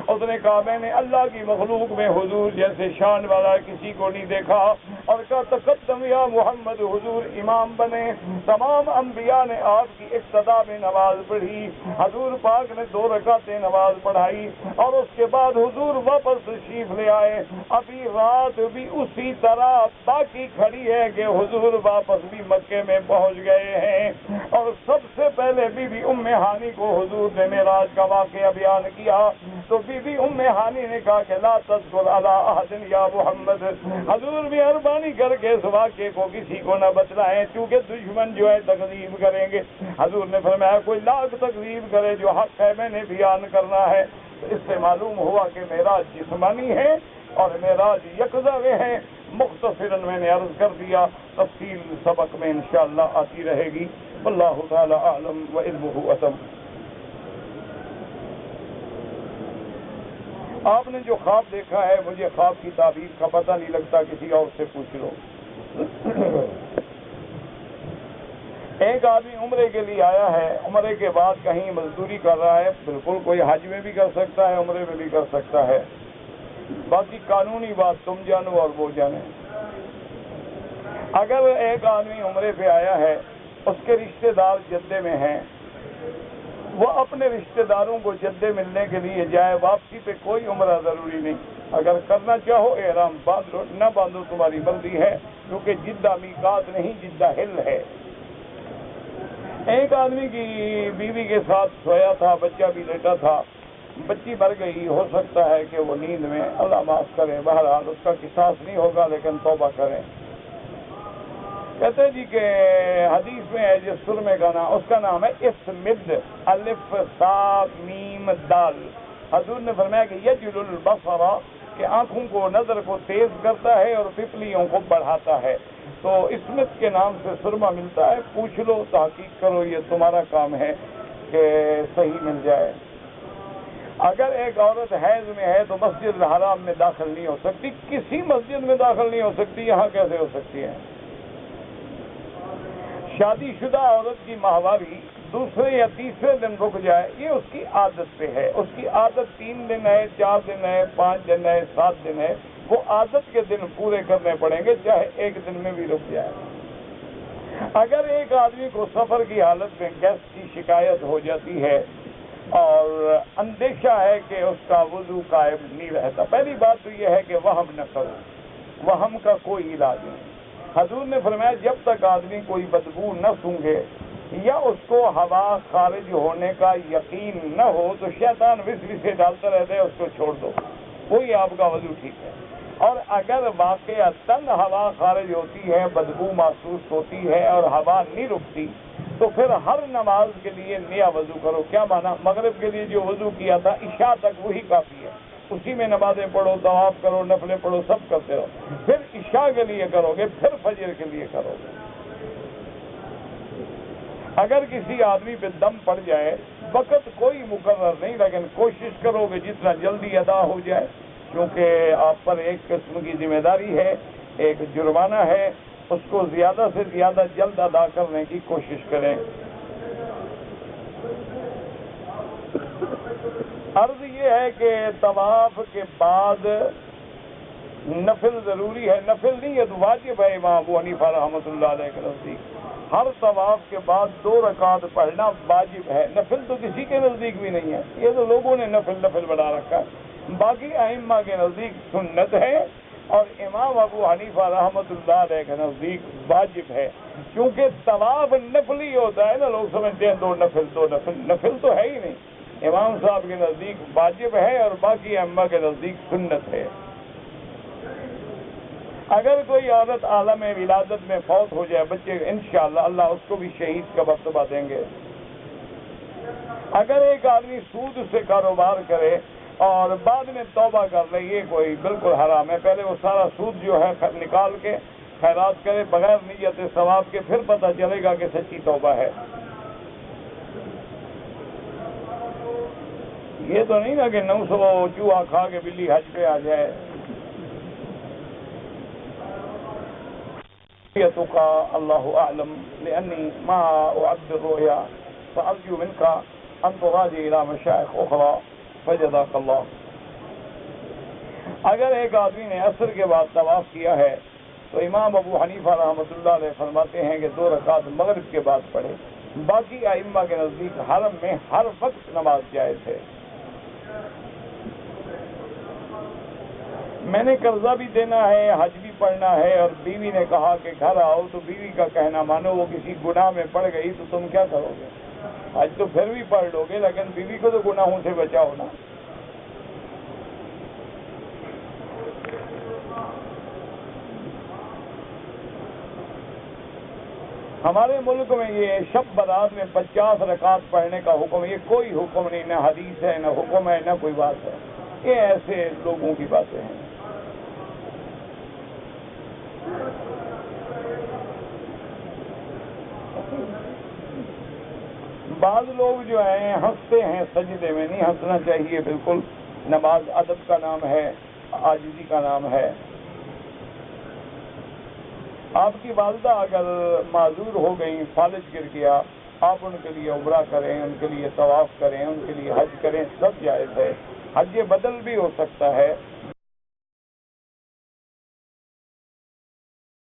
اس نے کہا میں نے اللہ کی مخلوق میں حضور جیسے شان والا کسی کو نہیں دیکھا. اور کہا تقدم یا محمد، حضور امام بنے. تمام انبیاء نے آپ کی اقتداء میں نماز پڑھی. حضور پاک نے 2 رکعتیں نماز پڑھائی اور اس کے بعد حضور واپس تشریف لے آئے. ابھی رات بھی اسی طرح باقی کھڑی ہے کہ حضور واپس بھی مکے میں پہنچ گئے ہیں. اور سب سے پہلے بی بی ام ہانی کو حضور نے معراج کا واقعہ بیان کیا تو بی بی ام ہانی نے کہا کہ لا تذکر علی احد یا محمد، حضور مہربانی کر کے اس واقعے کو کسی کو نہ بتلائیں کیونکہ دشمن جو ہے تکذیب کریں گے. حضور نے فرمایا کوئی لاکھ تکذیب کرے، جو حق ہے میں نے بیان کرنا ہے. اس سے معلوم ہوا کہ معراج جسمانی ہے اور معراج یکزاوے ہیں. مختصراً میں نے عرض کر دیا، تفصیل سبق میں انشاءاللہ آتی رہے گی. واللہ تعالی اعلم وعلمہ اتم. آپ نے جو خواب دیکھا ہے، مجھے خواب کی تعبیر کا پتہ نہیں لگتا، کسی اور سے پوچھ لو. ایک آدمی عمرے کے لیے آیا ہے، عمرے کے بعد کہیں مزدوری کر رہا ہے. بالکل کوئی حج میں بھی کر سکتا ہے، عمرے میں بھی کر سکتا ہے. باقی قانونی بات تم جانو اور وہ جانے. اگر ایک آدمی عمرے پہ آیا ہے، اس کے رشتہ دار جدے میں ہیں، وہ اپنے رشتہ داروں کو جدے ملنے کے لیے جائے، واپسی پہ کوئی عمرہ ضروری نہیں. اگر کرنا چاہو احرام باندھ لو، نہ باندھو تمہاری مرضی ہے، کیونکہ جدہ میقات نہیں، جدہ ہل ہے. ایک آدمی کی بیوی کے ساتھ سویا تھا، بچہ بھی لیٹا تھا، بچی مر گئی. ہو سکتا ہے کہ وہ نیند میں، اللہ معاف کرے، بہرحال اس کا قصاص نہیں ہوگا لیکن توبہ کریں. کہتے جی کہ حدیث میں ہے جس سرمے کا نام، اس کا نام ہے اسمد، الف سا میم دال. حضور نے فرمایا کہ یجل البصر، کہ آنکھوں کو، نظر کو تیز کرتا ہے اور پپلیوں کو بڑھاتا ہے. تو اسمت کے نام سے سرما ملتا ہے. پوچھ لو، تحقیق کرو، یہ تمہارا کام ہے کہ صحیح مل جائے. اگر ایک عورت حیض میں ہے تو مسجد الحرام میں داخل نہیں ہو سکتی، کسی مسجد میں داخل نہیں ہو سکتی. یہاں کیسے ہو سکتی ہے؟ شادی شدہ عورت کی ماہواری دوسرے یا تیسرے دن رک جائے، یہ اس کی عادت پہ ہے. اس کی عادت 3 دن ہے، 4 دن ہے، 5 دن ہے، 7 دن ہے. وہ عادت کے دن پورے کرنے پڑیں گے چاہے ایک دن میں بھی رک جائے. اگر ایک آدمی کو سفر کی حالت میں گیس کی شکایت ہو جاتی ہے اور اندیشہ ہے کہ اس کا وضو قائم نہیں رہتا، پہلی بات تو یہ ہے کہ وہم نہ کرو، وہم کا کوئی علاج نہیں. حضور نے فرمایا جب تک آدمی کوئی بدبو نہ سونگے یا اس کو ہوا خارج ہونے کا یقین نہ ہو تو شیطان وسوسے ڈالتا رہتا ہے، اس کو چھوڑ دو، وہی آپ کا وضو ٹھیک ہے۔ اور اگر واقعتاً ہوا خارج ہوتی ہے، بدبو محسوس ہوتی ہے اور ہوا نہیں رکتی، تو پھر ہر نماز کے لیے نیا وضو کرو۔ کیا مانا؟ مغرب کے لیے جو وضو کیا تھا عشاء تک وہی کافی ہے، اسی میں نمازیں پڑھو، طواف کرو، نفلیں پڑھو، سب کرتے رہو۔ پھر عشاء کے لیے کرو گے، پھر فجر کے لیے کرو گے۔ اگر کسی آدمی پہ دم پڑ جائے، وقت کوئی مقرر نہیں، لیکن کوشش کرو کہ جتنا جلدی ادا ہو جائے، کیونکہ آپ پر ایک قسم کی ذمہ داری ہے، ایک جرمانہ ہے، اس کو زیادہ سے زیادہ جلد ادا کرنے کی کوشش کریں۔ عرض یہ ہے کہ طواف کے بعد نفل ضروری ہے، نفل نہیں ہے تو واجب ہے امام ابو حنیفہ رحمۃ اللہ علیہ کے نزدیک۔ ہر طواف کے بعد 2 رکعت پڑھنا واجب ہے، نفل تو کسی کے نزدیک بھی نہیں ہے، یہ تو لوگوں نے نفل بنا رکھا ہے۔ باقی ائمہ کے نزدیک سنت ہے اور امام ابو حنیفہ رحمۃ اللہ علیہ کے نزدیک واجب ہے، کیونکہ طواف نفلی ہوتا ہے نا، لوگ سمجھتے ہیں 2 نفل، نفل تو ہے ہی نہیں۔ امام صاحب کے نزدیک واجب ہے اور باقی ائمہ کے نزدیک سنت ہے۔ اگر کوئی عورت عالم ولادت میں فوت ہو جائے، بچے، انشاءاللہ اللہ اس کو بھی شہید کا مرتبہ دیں گے۔ اگر ایک آدمی سود سے کاروبار کرے اور بعد میں توبہ کر لے، یہ کوئی بالکل حرام ہے۔ پہلے وہ سارا سود جو ہے نکال کے خیرات کرے بغیر نیت ثواب کے، پھر پتہ چلے گا کہ سچی توبہ ہے۔ یہ تو نہیں نا کہ 900 چوہا کھا کے بلی حج پہ آ جائے۔ اللہ اعلم لانی ما اعبر الرؤیا فارجو منك ان تراجع الى مشائخ اخرى فجزاك اللہ۔ اگر ایک آدمی نے عصر کے بعد طواف کیا ہے تو امام ابو حنیفہ رحمۃ اللہ علیہ فرماتے ہیں کہ 2 رکعت مغرب کے بعد پڑھے۔ باقی ائمہ کے نزدیک حرم میں ہر وقت نماز جائز ہے۔ میں نے قرضہ بھی دینا ہے، حج بھی پڑھنا ہے، اور بیوی نے کہا کہ گھر آؤ، تو بیوی کا کہنا مانو، وہ کسی گناہ میں پڑ گئی تو تم کیا کرو گے؟ حج تو پھر بھی پڑھ لو گے، لیکن بیوی کو تو گناہوں سے بچاؤ نا۔ ہمارے ملک میں یہ شب برات میں 50 رکعت پڑھنے کا حکم، یہ کوئی حکم نہیں، نہ حدیث ہے، نہ حکم ہے، نہ کوئی بات ہے، یہ ایسے لوگوں کی باتیں ہیں۔ بعض لوگ جو ہیں ہنستے ہیں سجدے میں، نہیں ہنسنا چاہیے بالکل، نماز ادب کا نام ہے، عاجزی کا نام ہے۔ آپ کی والدہ اگر معذور ہو گئی، فالج گر گیا، آپ ان کے لیے عمرہ کریں، ان کے لیے طواف کریں، ان کے لیے حج کریں، سب جائز ہے۔ حج بدل بھی ہو سکتا ہے،